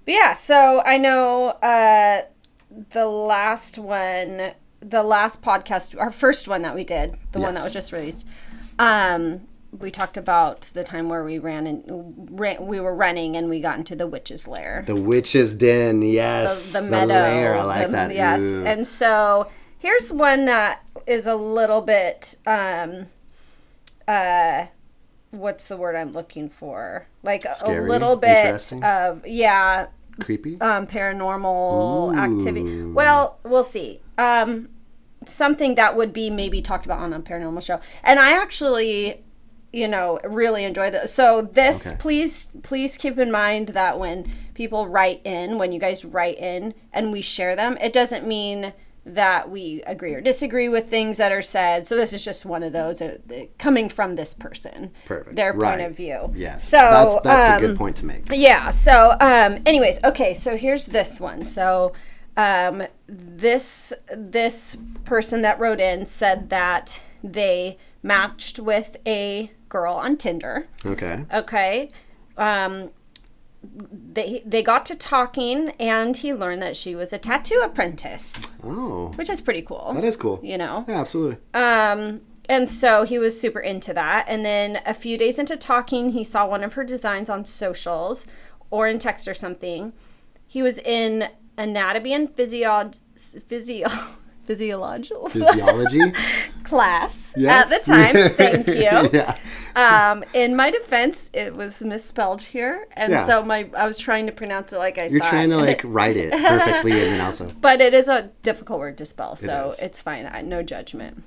but yeah, so I know the last podcast, our first one that we did, the one that was just released, we talked about the time where we we were running and we got into the witch's lair. The witch's den, yes. The meadow. Lair, I like that. Yes. Ooh. And so here's one that is a little bit, what's the word I'm looking for? Like scary, a little bit of, creepy? Paranormal activity. Well, we'll see. Something that would be maybe talked about on a paranormal show. And I actually, really enjoy this. So this, please keep in mind that when people when you guys write in and we share them, it doesn't mean that we agree or disagree with things that are said. So this is just one of those coming from this person. Perfect. Their point of view. Yes. So that's a good point to make. Yeah. So anyways, okay, so here's this one. So this person that wrote in said that they matched with a girl on Tinder. Okay. They got to talking, and he learned that she was a tattoo apprentice. Oh. Which is pretty cool. That is cool. Yeah, absolutely. And so he was super into that. And then a few days into talking, he saw one of her designs on socials or in text or something. He was in anatomy and physiology class at the time. Thank you. In my defense, it was misspelled here, and so I was trying to pronounce it like I saw it. You're trying to write it perfectly, and then also. But it is a difficult word to spell, so it's fine. No judgment.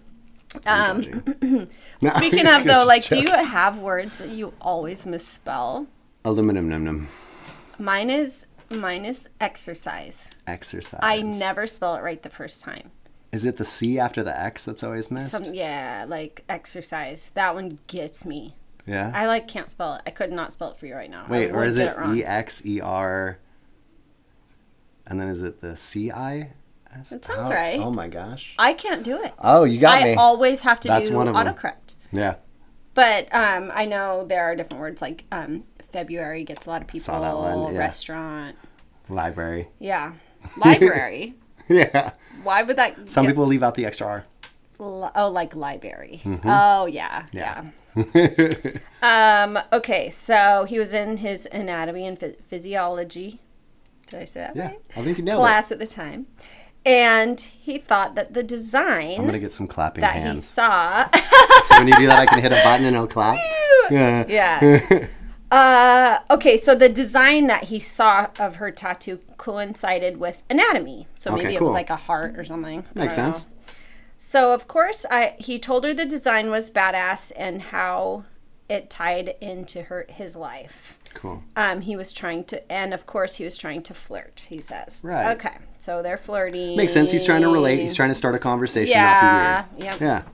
Speaking of though, do you have words that you always misspell? Aluminum num num. Mine is exercise. Exercise. I never spell it right the first time. Is it the C after the X that's always missed? Like exercise. That one gets me. Yeah? I can't spell it. I could not spell it for you right now. Wait, or is it EXER? And then is it the CI? That sounds right. Oh my gosh. I can't do it. Oh, you got me. I always have to do autocorrect. Yeah. But I know there are different words like February gets a lot of people. Saw that one, yeah. Restaurant. Library. Yeah. Library. Yeah. Why would that? Some people leave out the extra R. Like library. Mm-hmm. Oh, yeah. Okay, so he was in his anatomy and physiology. Did I say that right? I think you nailed class at the time. And he thought that the design... I'm going to get some clapping that hands. He saw... So when you do that, I can hit a button and it'll clap? Yeah. Okay, so the design that he saw of her tattoo coincided with anatomy. So maybe it was like a heart or something. Makes sense. So, of course, he told her the design was badass and how it tied into his life. Cool. He was trying to, and of course, he was trying to flirt, he says. Right. Okay, so they're flirting. Makes sense. He's trying to relate. He's trying to start a conversation, not be weird. Yep.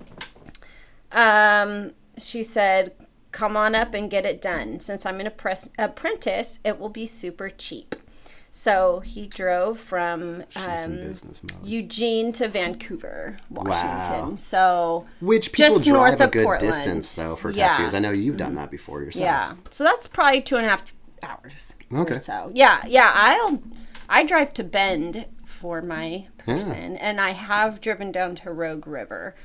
Yeah. She said, come on up and get it done. Since I'm an apprentice, it will be super cheap. So he drove from Eugene to Vancouver, Washington. Wow. So which people just drive north a of good Portland. distance though for tattoos. I know you've done that before yourself. Yeah. So that's probably 2.5 hours. Okay. Or so yeah. I drive to Bend for my person, and I have driven down to Rogue River,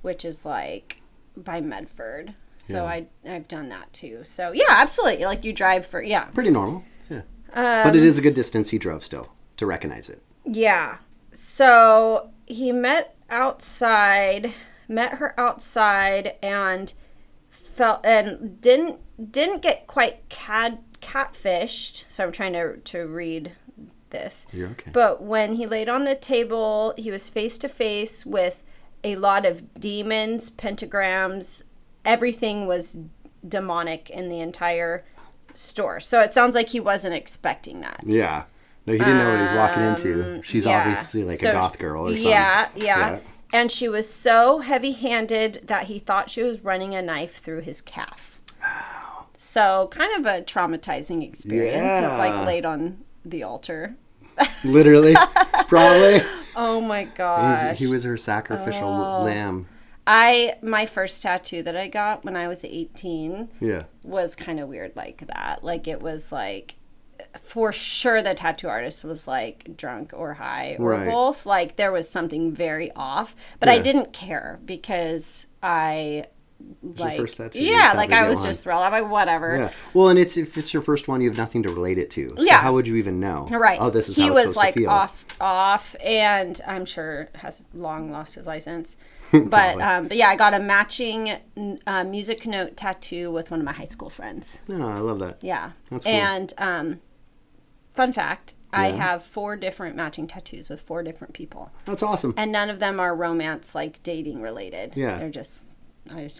which is like by Medford. So I've done that too. So yeah, absolutely. Like you drive for pretty normal. Yeah. But it is a good distance he drove still to recognize it. Yeah. So he met her outside and didn't get quite catfished. So I'm trying to read this. You're okay. But when he laid on the table, he was face to face with a lot of demons, pentagrams. Everything was demonic in the entire store. So it sounds like he wasn't expecting that. Yeah. No, he didn't know what he was walking into. She's obviously like a goth girl or something. Yeah. And she was so heavy-handed that he thought she was running a knife through his calf. Wow. So kind of a traumatizing experience. Yeah. It's like laid on the altar. Literally. Probably. Oh my gosh. He was her sacrificial lamb. My first tattoo that I got when I was 18 was kind of weird like that. Like it was like, for sure the tattoo artist was like drunk or high or both. Like there was something very off, but I didn't care because I like, your first tattoo. Yeah, like I was just thrilled. I'm like, whatever. Yeah. Well, and if it's your first one, you have nothing to relate it to. So how would you even know? Right. Oh, this is how it's supposed to feel. He was like off, and I'm sure has long lost his license. But yeah, I got a matching music note tattoo with one of my high school friends. Oh, I love that. Yeah. That's cool. And fun fact, I have 4 different matching tattoos with 4 different people. That's awesome. And none of them are romance, like dating related. Yeah. I just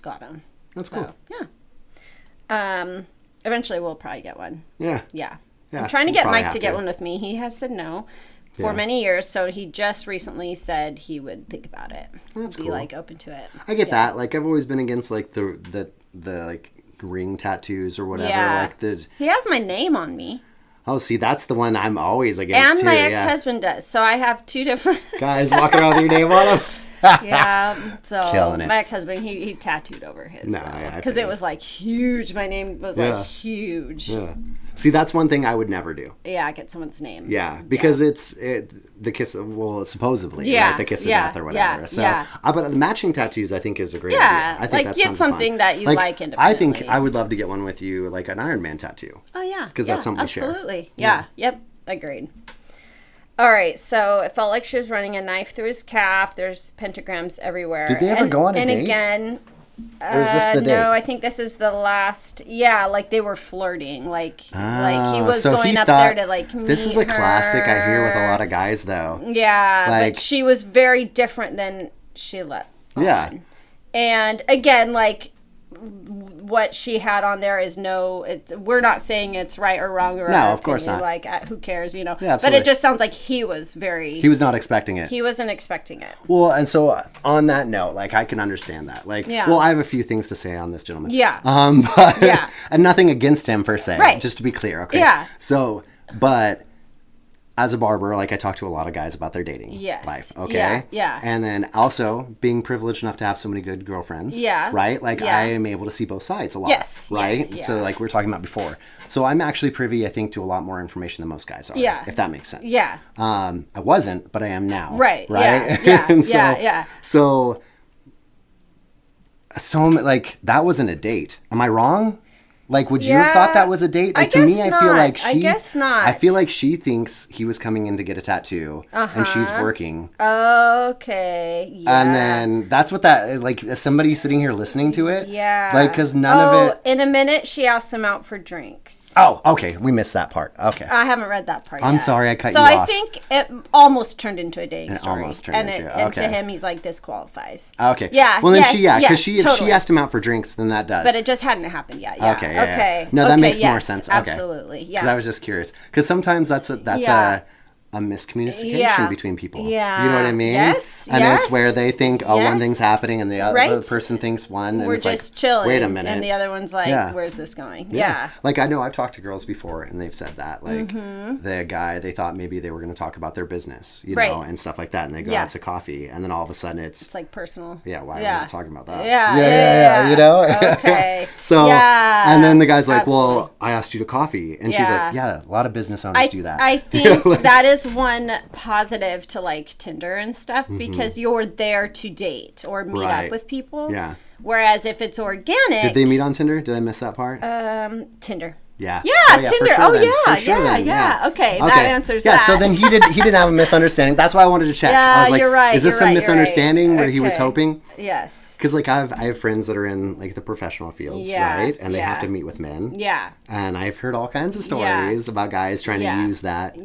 got them. That's cool. Yeah. Eventually we'll probably get one. Yeah. Yeah. I'm trying to get Mike to get one with me. He has said no for many years, so he just recently said he would think about it. That's be cool. like open to it. I get that. Like I've always been against like the like ring tattoos or whatever. Yeah. Like he has my name on me. Oh, see, that's the one I'm always against. And my ex-husband does. So I have 2 different guys walking around with your name on them. Yeah, so Killing it. My ex-husband, he tattooed over his. Because it was like huge. My name was like huge. Yeah. See, that's one thing I would never do. Yeah, get someone's name. Yeah, because it's the kiss. Well, supposedly, right? The kiss of death or whatever. But the matching tattoos, I think, is a great idea. I think like get something that you like independently. I think I would love to get one with you, like an Iron Man tattoo. Oh yeah, because that's something we share. Absolutely. Yeah. Yep. Agreed. All right, so it felt like she was running a knife through his calf. There's pentagrams everywhere. Did they ever go on a date? And again, or is this the date? No, I think this is the last. Yeah, like they were flirting. Like he was going up there to like meet this is a her. Classic I hear with a lot of guys though. Yeah, but she was very different than she let on. Yeah. And again, like what she had on there is we're not saying it's right or wrong or no, of course not. Like who cares, you know? Yeah, but it just sounds like he was not expecting it. He wasn't expecting it. Well, and so on that note, like I can understand that. Like, well, I have a few things to say on this gentleman. Yeah. But and nothing against him per se. Right. Just to be clear. Okay. Yeah. So, but as a barber, like I talk to a lot of guys about their dating life. Okay. Yeah. And then also being privileged enough to have so many good girlfriends. Yeah. Right. Like I am able to see both sides a lot. Yes. Right. Yes, so like we were talking about before. So I'm actually privy, I think, to a lot more information than most guys are. Yeah. If that makes sense. Yeah. I wasn't, but I am now. Right. Right. Yeah. Yeah. So like that wasn't a date. Am I wrong? Like, would you have thought that was a date? Like, to me, I feel like I guess not. I feel like she thinks he was coming in to get a tattoo, and she's working. Okay. Yeah. And then that's what like, is somebody sitting here listening to it? Yeah. Like, because none of it. In a minute, she asked him out for drinks. Oh, okay. We missed that part. Okay. I haven't read that part yet. I'm sorry, I cut you off. So I think it almost turned into a dating story. Almost turned into it. And to him, he's like, this qualifies. Okay. Yeah. Well, then if she totally. asked him out for drinks, then that does. But it just hadn't happened yet. Yeah. Okay. Okay. No, that makes more sense. Okay. Absolutely. Yeah. Because I was just curious. Because sometimes that's a miscommunication between people. Yeah. You know what I mean? Yes. And it's where they think, one thing's happening, and the other person thinks one. And we're it's just like, chilling. Wait a minute. And the other one's like, where's this going? Yeah. Like, I know I've talked to girls before, and they've said that. Like, the guy, they thought maybe they were going to talk about their business, you know, and stuff like that. And they go out to coffee, and then all of a sudden it's like personal. Yeah, why are we not talking about that? Yeah. You know? Okay. So, and then the guy's like, well, I asked you to coffee. And she's like, a lot of business owners do that. I think that is one positive to like Tinder and stuff, because you're there to date or meet up with people. Yeah. Whereas if it's organic. Did they meet on Tinder? Did I miss that part? Tinder. Yeah. Yeah, Tinder. Sure Yeah. Okay, that answers that. Yeah, so then he didn't have a misunderstanding. That's why I wanted to check. Yeah, I was like, you're right. Is this some misunderstanding where he was Okay. hoping? Yes. Because like I have friends that are in like the professional fields, right? And they have to meet with men. Yeah. And I've heard all kinds of stories about guys trying to use that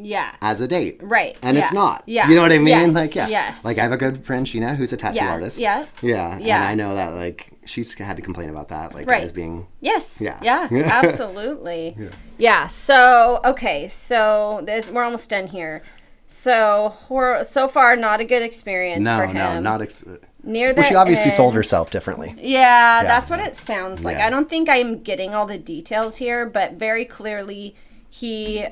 as a date. Right. And it's not. Yeah. You know what I mean? Yes. Like, Yes. Like I have a good friend, Sheena, who's a tattoo artist. Yeah. Yeah. Yeah. And I know that like she's had to complain about that, like guys being. Yes. Yeah. Yeah. Absolutely. Yeah. So okay. So we're almost done here. So so far, not a good experience for him. No, not. Near the Well, she obviously end, sold herself differently. Yeah, that's what it sounds like. Yeah. I don't think I'm getting all the details here, but very clearly he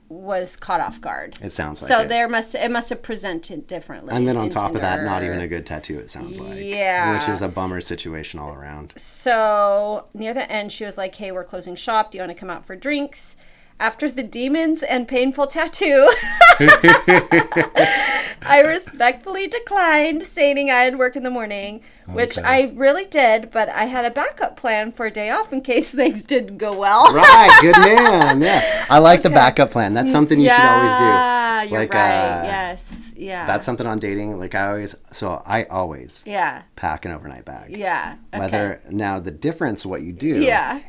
was caught off guard. It sounds like so it. it must have presented differently. And then on top of that, not even a good tattoo, it sounds like. Yeah. Which is a bummer situation all around. So near the end, she was like, hey, we're closing shop. Do you want to come out for drinks? After the demons and painful tattoo, I respectfully declined, stating I had work in the morning, which I really did, but I had a backup plan for a day off in case things didn't go well. Right, good man. Yeah, I like the backup plan. That's something you should always do. Yeah, you're right. Yes, yeah. That's something on dating. Like I always pack an overnight bag. Yeah. Okay. Whether now the difference what you do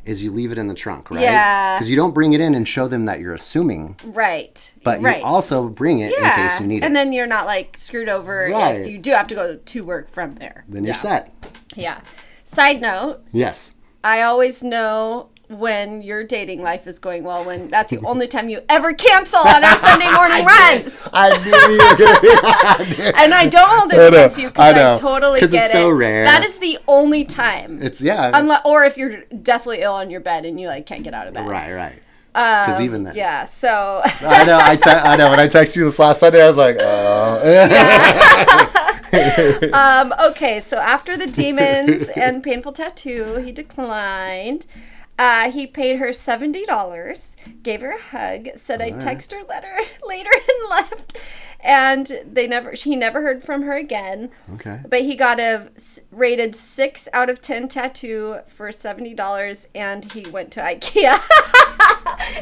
is you leave it in the trunk, right? Yeah. Because you don't bring it in and show them that you're assuming. Right. But you also bring it in case you need it. And then you're not like screwed over if you do have to go to work from there. Then you're set. Yeah. Side note. Yes. I always know when your dating life is going well when that's the only time you ever cancel on our Sunday morning runs. I knew you were going to. And I don't hold it against you because I totally get it. Because it's so rare. That is the only time. It's, or if you're deathly ill on your bed and you like can't get out of bed. Right. Because even then. Yeah, so. I know. I know. When I texted you this last Sunday, I was like, oh. Okay, so after the demons and painful tattoo, he declined. He paid her $70, gave her a hug, said I'd text her later and left. And he never heard from her again. Okay. But he got a rated 6 out of 10 tattoo for $70, and he went to IKEA.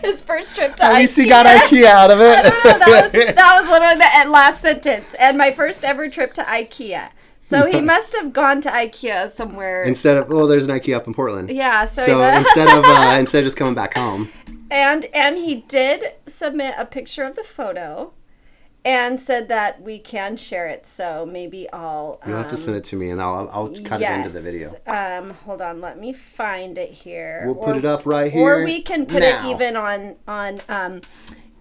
His first trip to IKEA. At least he got IKEA out of it. I don't know, that was literally the last sentence. And my first ever trip to IKEA. So he must have gone to IKEA somewhere. Instead of, there's an IKEA up in Portland. Yeah. So instead of just coming back home. And he did submit a picture of the photo. And said that we can share it, so maybe I'll. You'll have to send it to me, and I'll cut it into the video. Hold on, let me find it here. We'll put it up right here. Or we can put it even on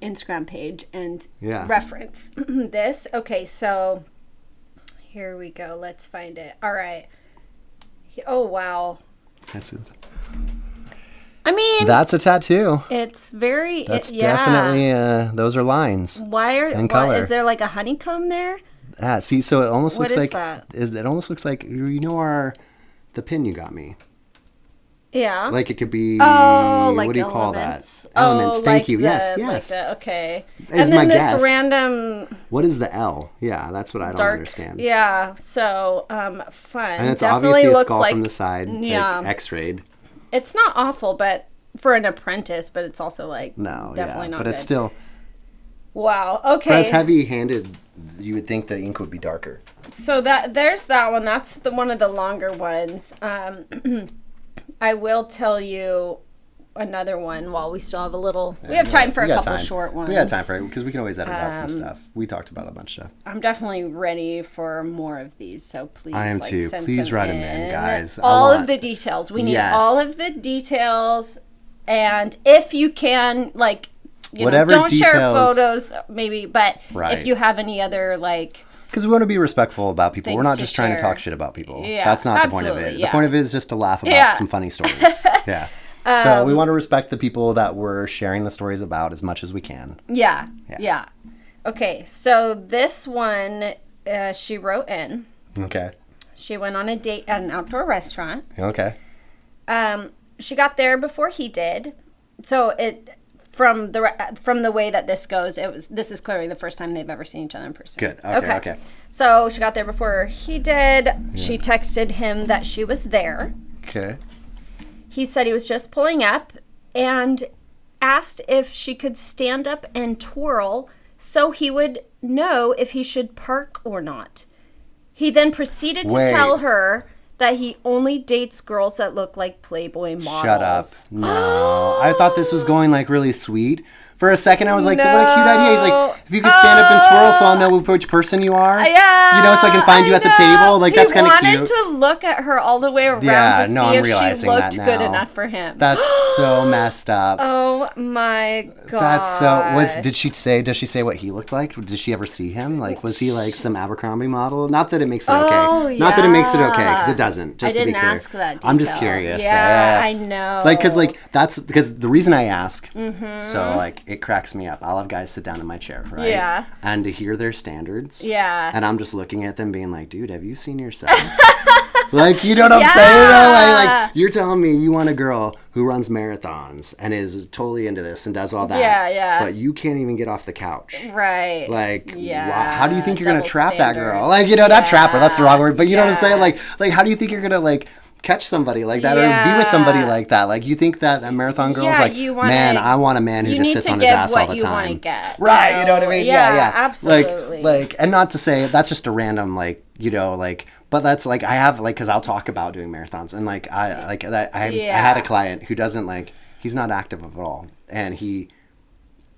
Instagram page and reference this. Okay, so here we go. Let's find it. All right. Oh wow. That's it. I mean, that's a tattoo. It's very. That's definitely. Those are lines. Is there like a honeycomb there? See, so it almost looks like that? It almost looks like the pin you got me. Yeah. Like it could be. Oh, like what do you elements. call that? Elements. Thank like you. Yes. Okay. Is and then my this guess. Random. What is the L? Yeah, that's what I don't understand. Yeah. So fun. And it's definitely obviously a looks skull like, from the side. Yeah. Like X-rayed. It's not awful, but for an apprentice, but it's also like definitely not. But it's good. still. Wow. Okay. But as heavy-handed, you would think the ink would be darker. So there's that one. That's one of the longer ones. I will tell you another one while we still have a little. We have time for a couple short ones. We got time for it because we can always edit out some stuff. We talked about a bunch of stuff. I'm definitely ready for more of these, so please. I am too. Please write them in, guys. All of the details. We need all of the details, and if you can, don't share photos, maybe. But if you have any other because we want to be respectful about people. We're not just trying to talk shit about people. Yeah, that's not the point of it. The point of it is just to laugh about some funny stories. Yeah. So we want to respect the people that we're sharing the stories about as much as we can. Yeah. Okay, so this one, she wrote in. Okay. She went on a date at an outdoor restaurant. Okay. She got there before he did. So from the way that this goes, this is clearly the first time they've ever seen each other in person. Good. Okay. So she got there before he did. Yeah. She texted him that she was there. Okay. He said he was just pulling up and asked if she could stand up and twirl so he would know if he should park or not. He then proceeded to tell her that he only dates girls that look like Playboy models. Shut up. No. I thought this was going really sweet. For a second, I was like, what a cute idea. He's like, if you could stand up and twirl so I'll know which person you are. Yeah. So I can find you at the table. That's kind of cute. He wanted to look at her all the way around to see if she looked good enough for him. That's so messed up. Oh my God. That's so, does she say what he looked like? Did she ever see him? Was he some Abercrombie model? Not that it makes it okay. Not that it makes it okay, because it doesn't. Just to be clear. I didn't ask that detail. I'm just curious. Yeah, I know. That's, because the reason I ask, so it cracks me up. I'll have guys sit down in my chair, right? Yeah. And to hear their standards. Yeah. And I'm just looking at them being like, dude, have you seen yourself? Like, you know what I'm saying? Like, you're telling me you want a girl who runs marathons and is totally into this and does all that. Yeah. But you can't even get off the couch. Right. Like, yeah. How do you think you're going to trap that girl? Like, not trap her. That's the wrong word. But you know what I'm saying? Like, how do you think you're going to, like, catch somebody like that or be with somebody like that? Like, you think that a marathon girl's like, man, I want a man who just sits on his ass all the time. You want to get. Right. You know what I mean? Yeah. Absolutely. Like, and not to say that's just a random, like, like, but that's like, I have, like, because I'll talk about doing marathons and like, I had a client who doesn't, like, he's not active at all. And he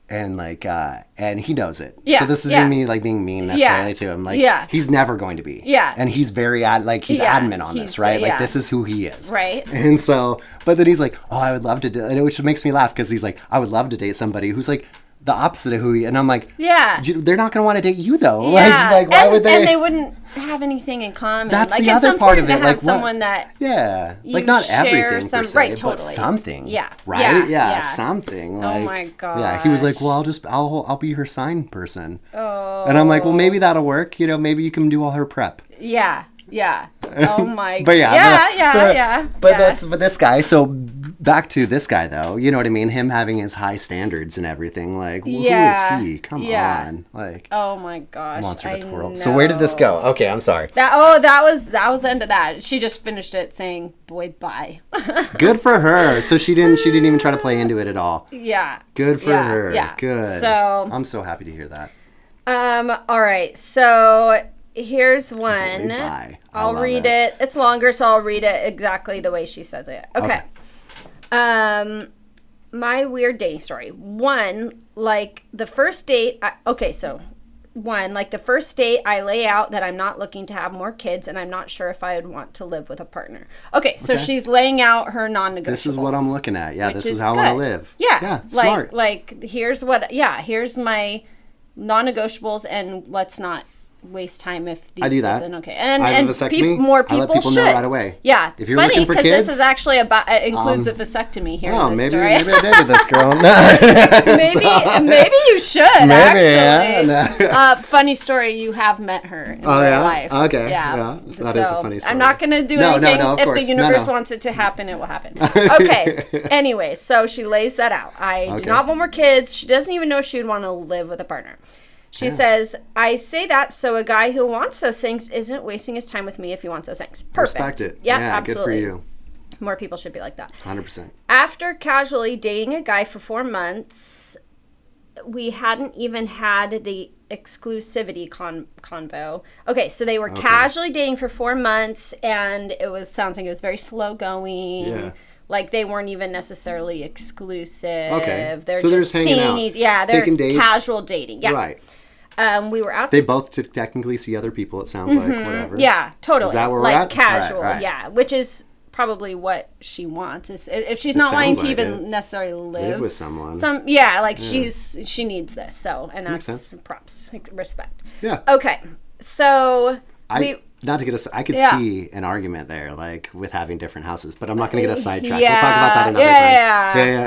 knows it. Yeah. So this isn't me, like, being mean necessarily to him. Like, he's never going to be. Yeah. And he's very, he's adamant on this, right? Like, this is who he is. Right. And so, but then he's like, oh, I would love to do it. Which makes me laugh because he's like, I would love to date somebody who's like, the opposite of who he, and I'm like, they're not going to want to date you though. Like why would they? And they wouldn't have anything in common. That's like, the other part of it. To have like someone that like not everything per se, totally. but something. Yeah. Right. Yeah. Something. Like, oh my god. Yeah. He was like, well, I'll be her sign person. Oh. And I'm like, well, maybe that'll work. You know, maybe you can do all her prep. Yeah. Yeah. Oh my. But yeah. But this guy. So back to this guy though. You know what I mean? Him having his high standards and everything. Like, well, who is he? Come on. Like. Oh my gosh. Monster of the world. So where did this go? Okay, I'm sorry. That was the end of that. She just finished it saying, "Boy, bye." Good for her. So she didn't even try to play into it at all. Yeah. Good for her. Yeah. Good. So I'm so happy to hear that. All right. So. Here's one. I'll read it. It's longer, so I'll read it exactly the way she says it. Okay. My weird dating story. One, like the first date. The first date, I lay out that I'm not looking to have more kids, and I'm not sure if I would want to live with a partner. Okay, so she's laying out her non-negotiables. This is what I'm looking at. Yeah, this is how I want to live. Yeah, smart. Like here's my non-negotiables, and let's not waste time if these I do that. Isn't okay. And I more people let people should know right away. Yeah, if you're looking for kids, this is actually includes a vasectomy here. Oh, in this maybe story. I did with this girl. maybe you should. Maybe, actually. Yeah. Funny story. You have met her in real life. Okay. Yeah. That is a funny story. I'm not going to do anything. No, if the universe wants it to happen, it will happen. Okay. Anyway, so she lays that out. I do not want more kids. She doesn't even know she would want to live with a partner. She says, I say that so a guy who wants those things isn't wasting his time with me if he wants those things. Perfect. Respect it. Yep, yeah, absolutely. Good for you. More people should be like that. 100%. After casually dating a guy for 4 months, we hadn't even had the exclusivity convo. Okay, so they were casually dating for 4 months, and sounds like it was very slow going. Yeah. Like, they weren't even necessarily exclusive. Okay. They're so just hanging out. Yeah, they're taking dates. casual dating. Yeah. Right. We were out. They both technically see other people, it sounds like, whatever. Yeah, totally. Is that where we're like at? Casual, right. Yeah, which is probably what she wants. Is if she's not wanting to even necessarily live with someone. She needs this. So, and that's props, respect. Yeah. Okay, so not to get us, I could see an argument there, like with having different houses, but I'm not going to get us sidetracked. We'll talk about that another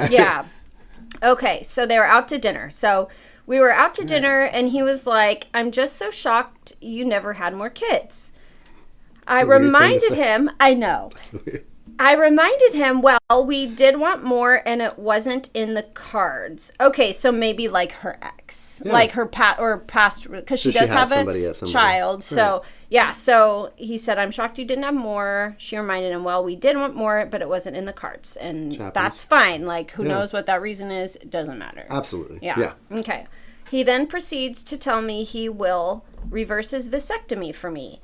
time. Yeah. Okay, so they were out to dinner. So we were out to dinner, and he was like, I'm just so shocked you never had more kids. I reminded him, I know. I reminded him, well, we did want more, and it wasn't in the cards. Okay, so maybe like her ex, like her past, because she does have a child. So, so he said, I'm shocked you didn't have more. She reminded him, well, we did want more, but it wasn't in the cards. And that's fine. Like, who knows what that reason is? It doesn't matter. Absolutely. Yeah. Okay. He then proceeds to tell me he will reverse his vasectomy for me.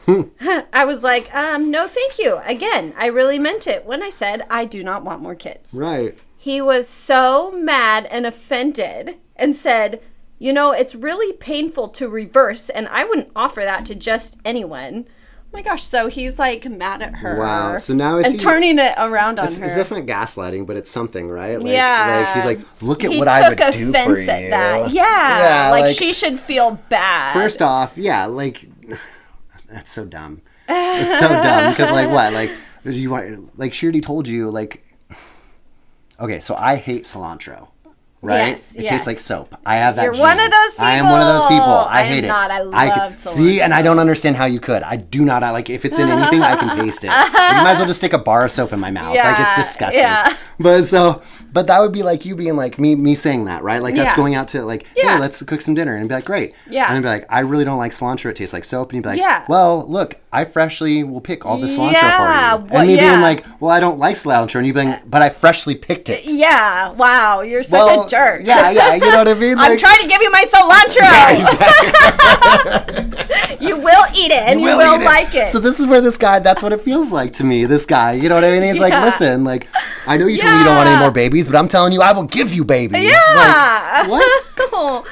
I was like, no, thank you. Again, I really meant it when I said I do not want more kids. Right. He was so mad and offended and said, it's really painful to reverse, and I wouldn't offer that to just anyone. Oh my gosh, so he's like mad at her. Wow. So now turning it around on her. That's not gaslighting, but it's something, right? Like, yeah. Like he's like, look at what I would do for you. He took offense at that. Yeah. Like she should feel bad. First off, like that's so dumb. It's so dumb because like what? Like she already told you like. Okay, so I hate cilantro. right? Yes, it tastes like soap. I have that. You're one of those people. I am one of those people. I hate it. Not. I love cilantro. See, and I don't understand how you could. I do not. I like if it's in anything, I can taste it. You might as well just stick a bar of soap in my mouth. Like it's disgusting. Yeah. But that would be like you being like me saying that, right? Like us going out to like, hey, let's cook some dinner, and be like, great. Yeah. And I'd be like, I really don't like cilantro. It tastes like soap. And you'd be like, well, look, I freshly will pick all the cilantro for you. And me being like, well, I don't like cilantro, and you'd be like, but I freshly picked it. Yeah. Wow. You're such a jerk. Yeah. You know what I mean? Like, I'm trying to give you my cilantro. Yeah, exactly. You will eat it, and you will like it. So this is where this guy, that's what it feels like to me. This guy, you know what I mean? He's like, listen, like, I know you told me you don't want any more babies, but I'm telling you, I will give you babies. Yeah. Like, what?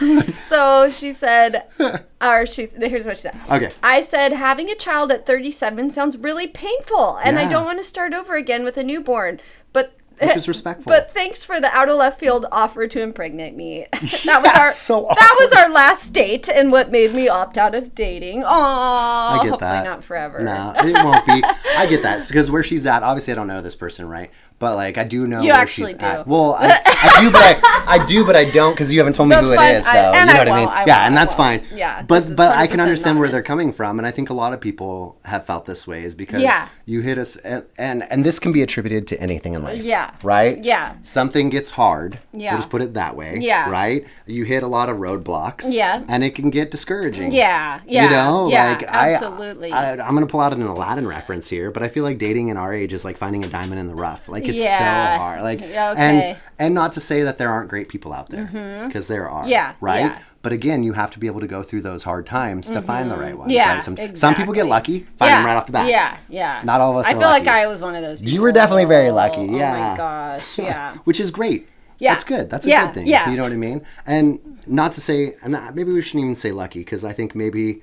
So she said, here's what she said. Okay. I said, having a child at 37 sounds really painful, and I don't want to start over again with a newborn, which is respectful. But thanks for the out of left field offer to impregnate me. That was our last date, and what made me opt out of dating. Aww, I get hopefully that. Not forever. No, it won't be. I get that because where she's at, obviously I don't know this person, right? But like I do know where she's at. Well, I do, but I don't because you haven't told me who it is, though. You know what I mean? Yeah, and that's fine. Yeah, but I can understand where they're coming from, and I think a lot of people have felt this way is because you hit us, and this can be attributed to anything in life. Yeah. Right? Yeah. Something gets hard. Yeah. We'll just put it that way. Yeah. Right? You hit a lot of roadblocks. Yeah. And it can get discouraging. Yeah. Yeah. You know? Yeah, like absolutely. I'm going to pull out an Aladdin reference here, but I feel like dating in our age is like finding a diamond in the rough. Like it's so hard. Like and not to say that there aren't great people out there because there are. Yeah. Right? Yeah. But again, you have to be able to go through those hard times to find the right ones. Yeah, right? Some people get lucky, find them right off the bat. Yeah, yeah. Not all of us are lucky. I feel like I was one of those people. You were definitely very lucky, yeah. Oh my gosh, yeah. Which is great. Yeah. That's good. That's a good thing. Yeah. You know what I mean? And not to say, and maybe we shouldn't even say lucky, because I think maybe,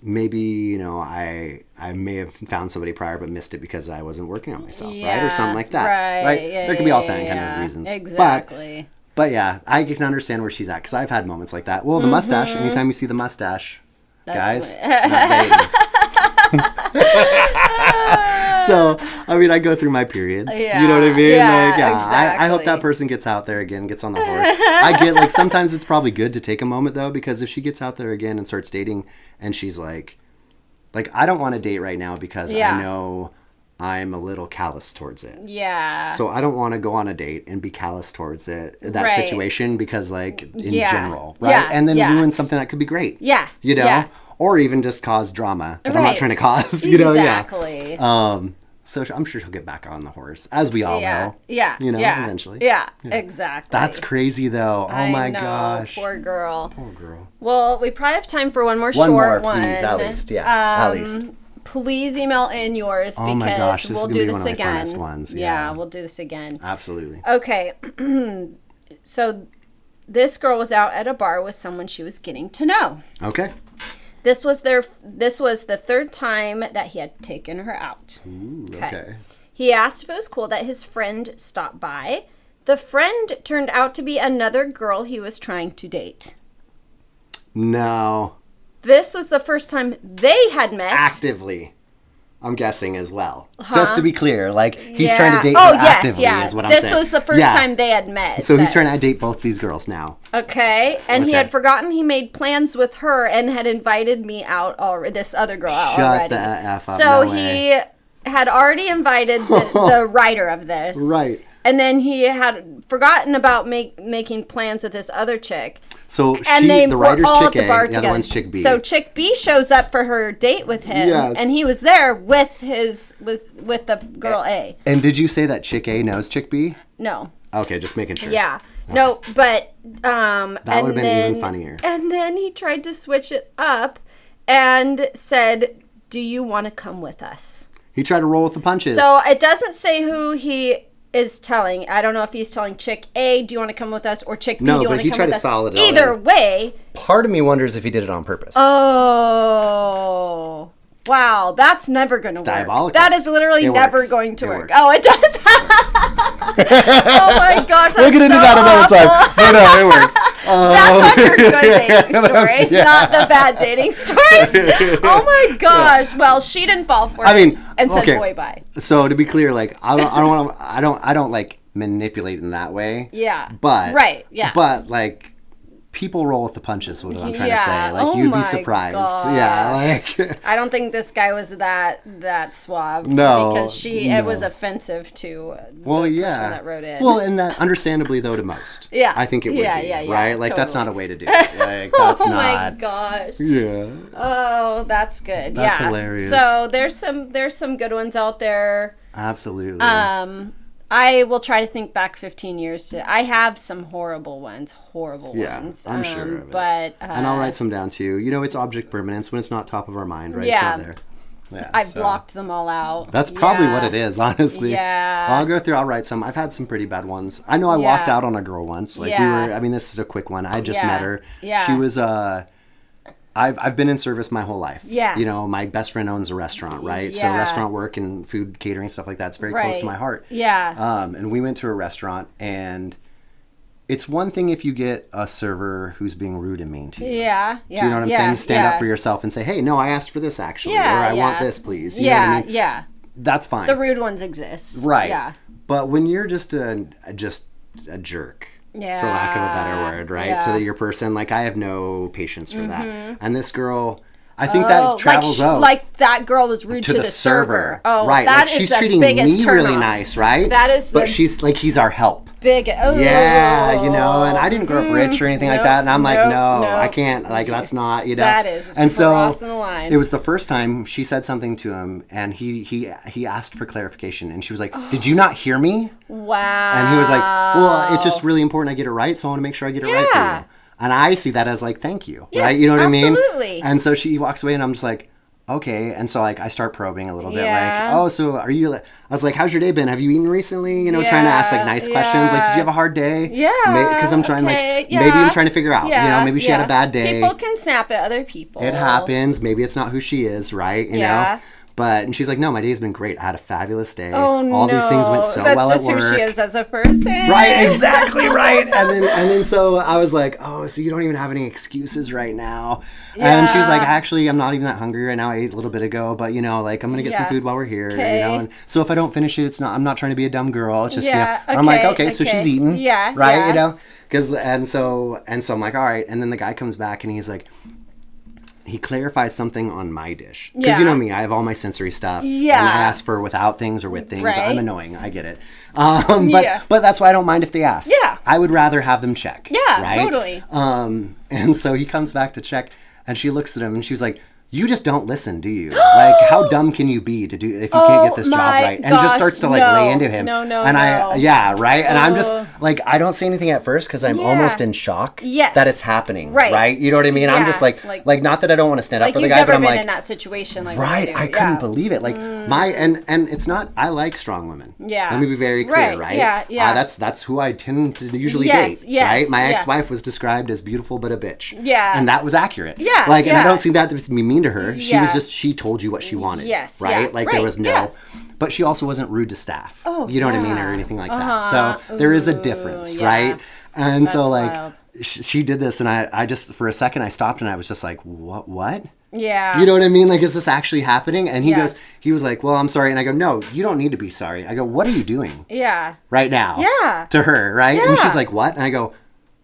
you know, I may have found somebody prior but missed it because I wasn't working on myself, right? Or something like that. Right? Yeah, there could be all kinds of reasons. Exactly. But yeah, I can understand where she's at because I've had moments like that. Well, the mustache, anytime you see the mustache, guys, not dating. So, I mean, I go through my periods. Yeah, you know what I mean? Yeah, like, exactly. I hope that person gets out there again, gets on the horse. I get, like, sometimes it's probably good to take a moment, though, because if she gets out there again and starts dating and she's like, I don't want to date right now because I know I'm a little callous towards it. Yeah. So I don't want to go on a date and be callous towards that situation because, like, in general, right? Yeah. And then ruin something that could be great. Yeah. You know? Yeah. Or even just cause drama that I'm not trying to cause. You know? Exactly. So I'm sure she'll get back on the horse, as we all will. Yeah. You know, eventually. Yeah, exactly. That's crazy, though. Oh my gosh. Poor girl. Poor girl. Well, we probably have time for one more short one. One more, please, at least. Yeah, at least. Please email in yours because we'll do this again. Yeah, we'll do this again. Absolutely. Okay. So this girl was out at a bar with someone she was getting to know. Okay. This was the third time that he had taken her out. Ooh, okay. He asked if it was cool that his friend stopped by. The friend turned out to be another girl he was trying to date. No. This was the first time they had met. Actively, I'm guessing as well. Just to be clear, like he's trying to date her actively is what I'm saying. This was the first time they had met. So he's trying to date both these girls now. Okay, and he had forgotten he made plans with her and had invited me out already. This other girl out already. Shut the F up. So he had already invited the writer of this. Right. And then he had forgotten about making plans with this other chick. So the writer's chick A, the other one's chick B. So chick B shows up for her date with him, and he was there with the girl A. And did you say that chick A knows chick B? No. Okay, just making sure. Yeah. Okay. No, but that would have been even funnier. And then he tried to switch it up and said, "Do you want to come with us?" He tried to roll with the punches. So it doesn't say who he is telling. I don't know if he's telling chick A, do you want to come with us, or chick B, do you want to come with us? No, but he tried to solid it. Either way. Part of me wonders if he did it on purpose. Oh. Wow, that's never going to work. Diabolical. That is literally never going to work. Oh, it does? Oh my gosh, that's we'll get into that another time. No, it works. That's on your good dating stories, not the bad dating stories. Oh my gosh. Well, she didn't fall for it. And said, boy, bye. So to be clear, like I don't like manipulate in that way. Yeah. But right. Yeah. But like people roll with the punches. What I'm trying to say. Like you'd be surprised. God. Yeah. Like I don't think this guy was that suave. No. Because it was offensive to the person that wrote it. Well, and that understandly though to most. Yeah. I think it would be. Right. Like totally. That's not a way to do it. Like that's oh not. my gosh. Yeah. Oh, that's good. That's hilarious. So there's some good ones out there. Absolutely. I will try to think back 15 years. I have some horrible ones. I'm sure of it. But and I'll write some down too. You know, it's object permanence when it's not top of our mind, right? Yeah. It's out there. Yeah, I've blocked them all out. That's probably what it is, honestly. Yeah. I'll go through. I'll write some. I've had some pretty bad ones. I know I walked out on a girl once. Like we were. I mean, this is a quick one. I just met her. Yeah. She was I've been in service my whole life. Yeah. You know, my best friend owns a restaurant, right? Yeah. So restaurant work and food catering, stuff like that's very close to my heart. Yeah. And we went to a restaurant, and it's one thing if you get a server who's being rude and mean to you. Yeah. Do you know what I'm saying? You stand up for yourself and say, hey, no, I asked for this actually. Or I want this, please. You know what I mean? Yeah. That's fine. The rude ones exist. Right. Yeah. But when you're just a jerk. Yeah. For lack of a better word, right? To your person, like I have no patience for that. And this girl, I think that travels out. Like that girl was rude to the server. Oh, right. That like she's treating me really nice, right? That is. But she's like, he's our help. Big. Oh. Yeah, you know, and I didn't grow up rich or anything like that, and I'm like, no, I can't. Like that's not, you know. That is. And so crossing the line. It was the first time she said something to him, and he asked for clarification, and she was like, "Did you not hear me?" Wow. And he was like, well, it's just really important I get it right, so I want to make sure I get it right for you. And I see that as like, thank you, right? You know what I mean? Absolutely. And so she walks away, and I'm just like, okay. And so like I start probing a little bit, like, oh, so are you? I was like, how's your day been? Have you eaten recently? You know, trying to ask like nice questions, like, did you have a hard day? Yeah. Because I'm trying maybe I'm trying to figure out. You know, maybe she had a bad day. People can snap at other people. It happens. Maybe it's not who she is, right? You know. And she's like, no, my day's been great. I had a fabulous day. Oh, all these things went so well at work. That's just who she is as a person. Right, exactly right. And then so I was like, oh, so you don't even have any excuses right now. Yeah. And she was like, actually, I'm not even that hungry right now. I ate a little bit ago, but you know, like I'm gonna get some food while we're here. You know, and so if I don't finish it, I'm not trying to be a dumb girl. It's just you know. And I'm like, okay, so she's eating. Yeah. Right, you know, and so I'm like, all right. And then the guy comes back and he's like, he clarifies something on my dish. Because you know me, I have all my sensory stuff. Yeah. And I ask for without things or with things. Right. I'm annoying. I get it. But that's why I don't mind if they ask. Yeah. I would rather have them check. Yeah, right? Totally. And so he comes back to check, and she looks at him, and she's like, you just don't listen, do you? Like, how dumb can you be to do if you can't get this job right? And just starts to like lay into him. No. And right? And I'm just like, I don't say anything at first because I'm almost in shock that it's happening. Right? You know what I mean? Yeah. I'm just like not that I don't want to stand up for the guy, but I'm like, in that situation, like right? I couldn't believe it. Like and it's not. I like strong women. Yeah. Let me be very clear, right? Yeah. That's who I tend to usually date. Yes. Right? My ex-wife was described as beautiful but a bitch. Yeah. And that was accurate. Yeah. Like, and I don't see that to be mean to her. She was just, she told you what she wanted. Yes. Right? Like there was no, but she also wasn't rude to staff. Oh, you know what I mean? Or anything like that. So there is a difference, right? And so like she did this, and I just, for a second I stopped and I was just like, what? Yeah. You know what I mean? Like, is this actually happening? And he was like, well, I'm sorry. And I go, no, you don't need to be sorry. I go, what are you doing? Yeah. Right now. Yeah. To her, right? Yeah. And she's like, what? And I go,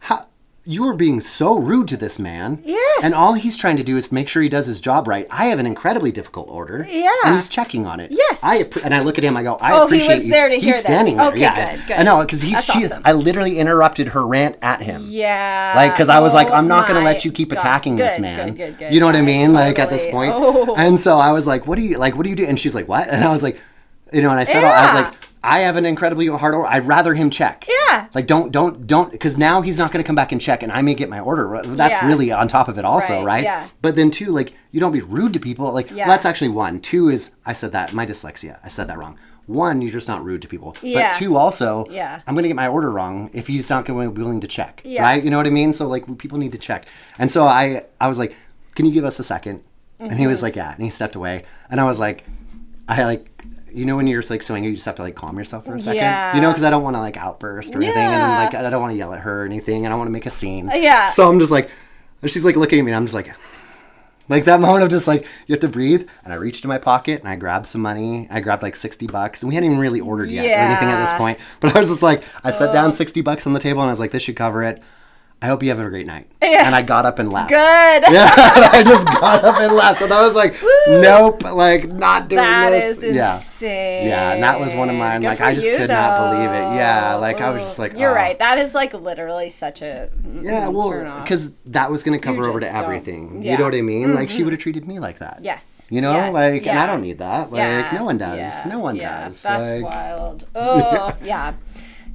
how? You are being so rude to this man. Yes. And all he's trying to do is make sure he does his job right. I have an incredibly difficult order. Yeah. And he's checking on it. Yes. And I look at him, I go, I appreciate you. Oh, he was there to hear this. He's standing there. Okay, good. I know, because awesome. I literally interrupted her rant at him. Yeah. Like, because I was like, I'm not going to let you keep attacking this man. Good. You know what I mean? Totally. Like, at this point. Oh. And so I was like, what do you do? And she's like, what? And I was like, you know, and I said, I was like, I have an incredibly hard order. I'd rather him check. Yeah. Like, don't, because now he's not going to come back and check, and I may get my order. That's really on top of it also, right? Yeah. But then, two, like, you don't be rude to people. Like, that's actually one. Two is, I said that, my dyslexia. I said that wrong. One, you're just not rude to people. Yeah. But two, also, I'm going to get my order wrong if he's not going to be willing to check. Yeah. Right? You know what I mean? So, like, people need to check. And so I was like, can you give us a second? Mm-hmm. And he was like, yeah. And he stepped away. And I was like, you know when you're like so angry, you just have to like calm yourself for a second. Yeah. You know, because I don't want to like outburst or anything, and then like I don't want to yell at her or anything. I don't want to make a scene. Yeah. So I'm just like, she's like looking at me, and I'm just like, Like that moment of just like, you have to breathe. And I reached in my pocket and I grabbed some money. I grabbed like $60 and we hadn't even really ordered yet or anything at this point. But I was just like, I set down $60 on the table and I was like, this should cover it. I hope you have a great night. Yeah. And I got up and left. Good. Yeah, I just got up and left. And I was like, nope, like not doing this. That is insane. Yeah, and that was one of mine. Good like, I just could not believe it. Yeah, like I was just like, You're right. That is like literally such a because that was going to cover over to everything. You know what I mean? Like, she would have treated me like that. Yes. You know? Like, and I don't need that. Like, no one does. Yeah. No one does. That's like, wild. Oh, yeah.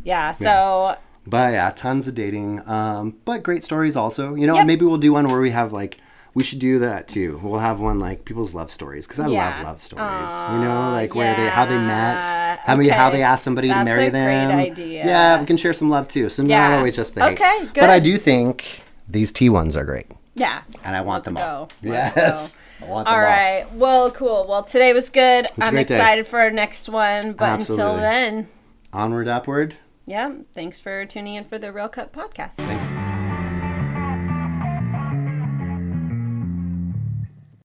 Yeah, so... But yeah, tons of dating. But great stories also. You know, maybe we'll do one where we have like, we should do that too. We'll have one like people's love stories because I love love stories. You know, like where how they met, how they asked somebody to marry them. That's a great idea. Yeah, we can share some love too. So not always just the hate. Okay, good. But I do think these T ones are great. Yeah. And I want them all. Yes. I want them all. All right. Well, cool. Well, today was good. I'm excited for our next one. But until then. Onward, upward. Yeah. Thanks for tuning in for the Real Cut Podcast. Thank you.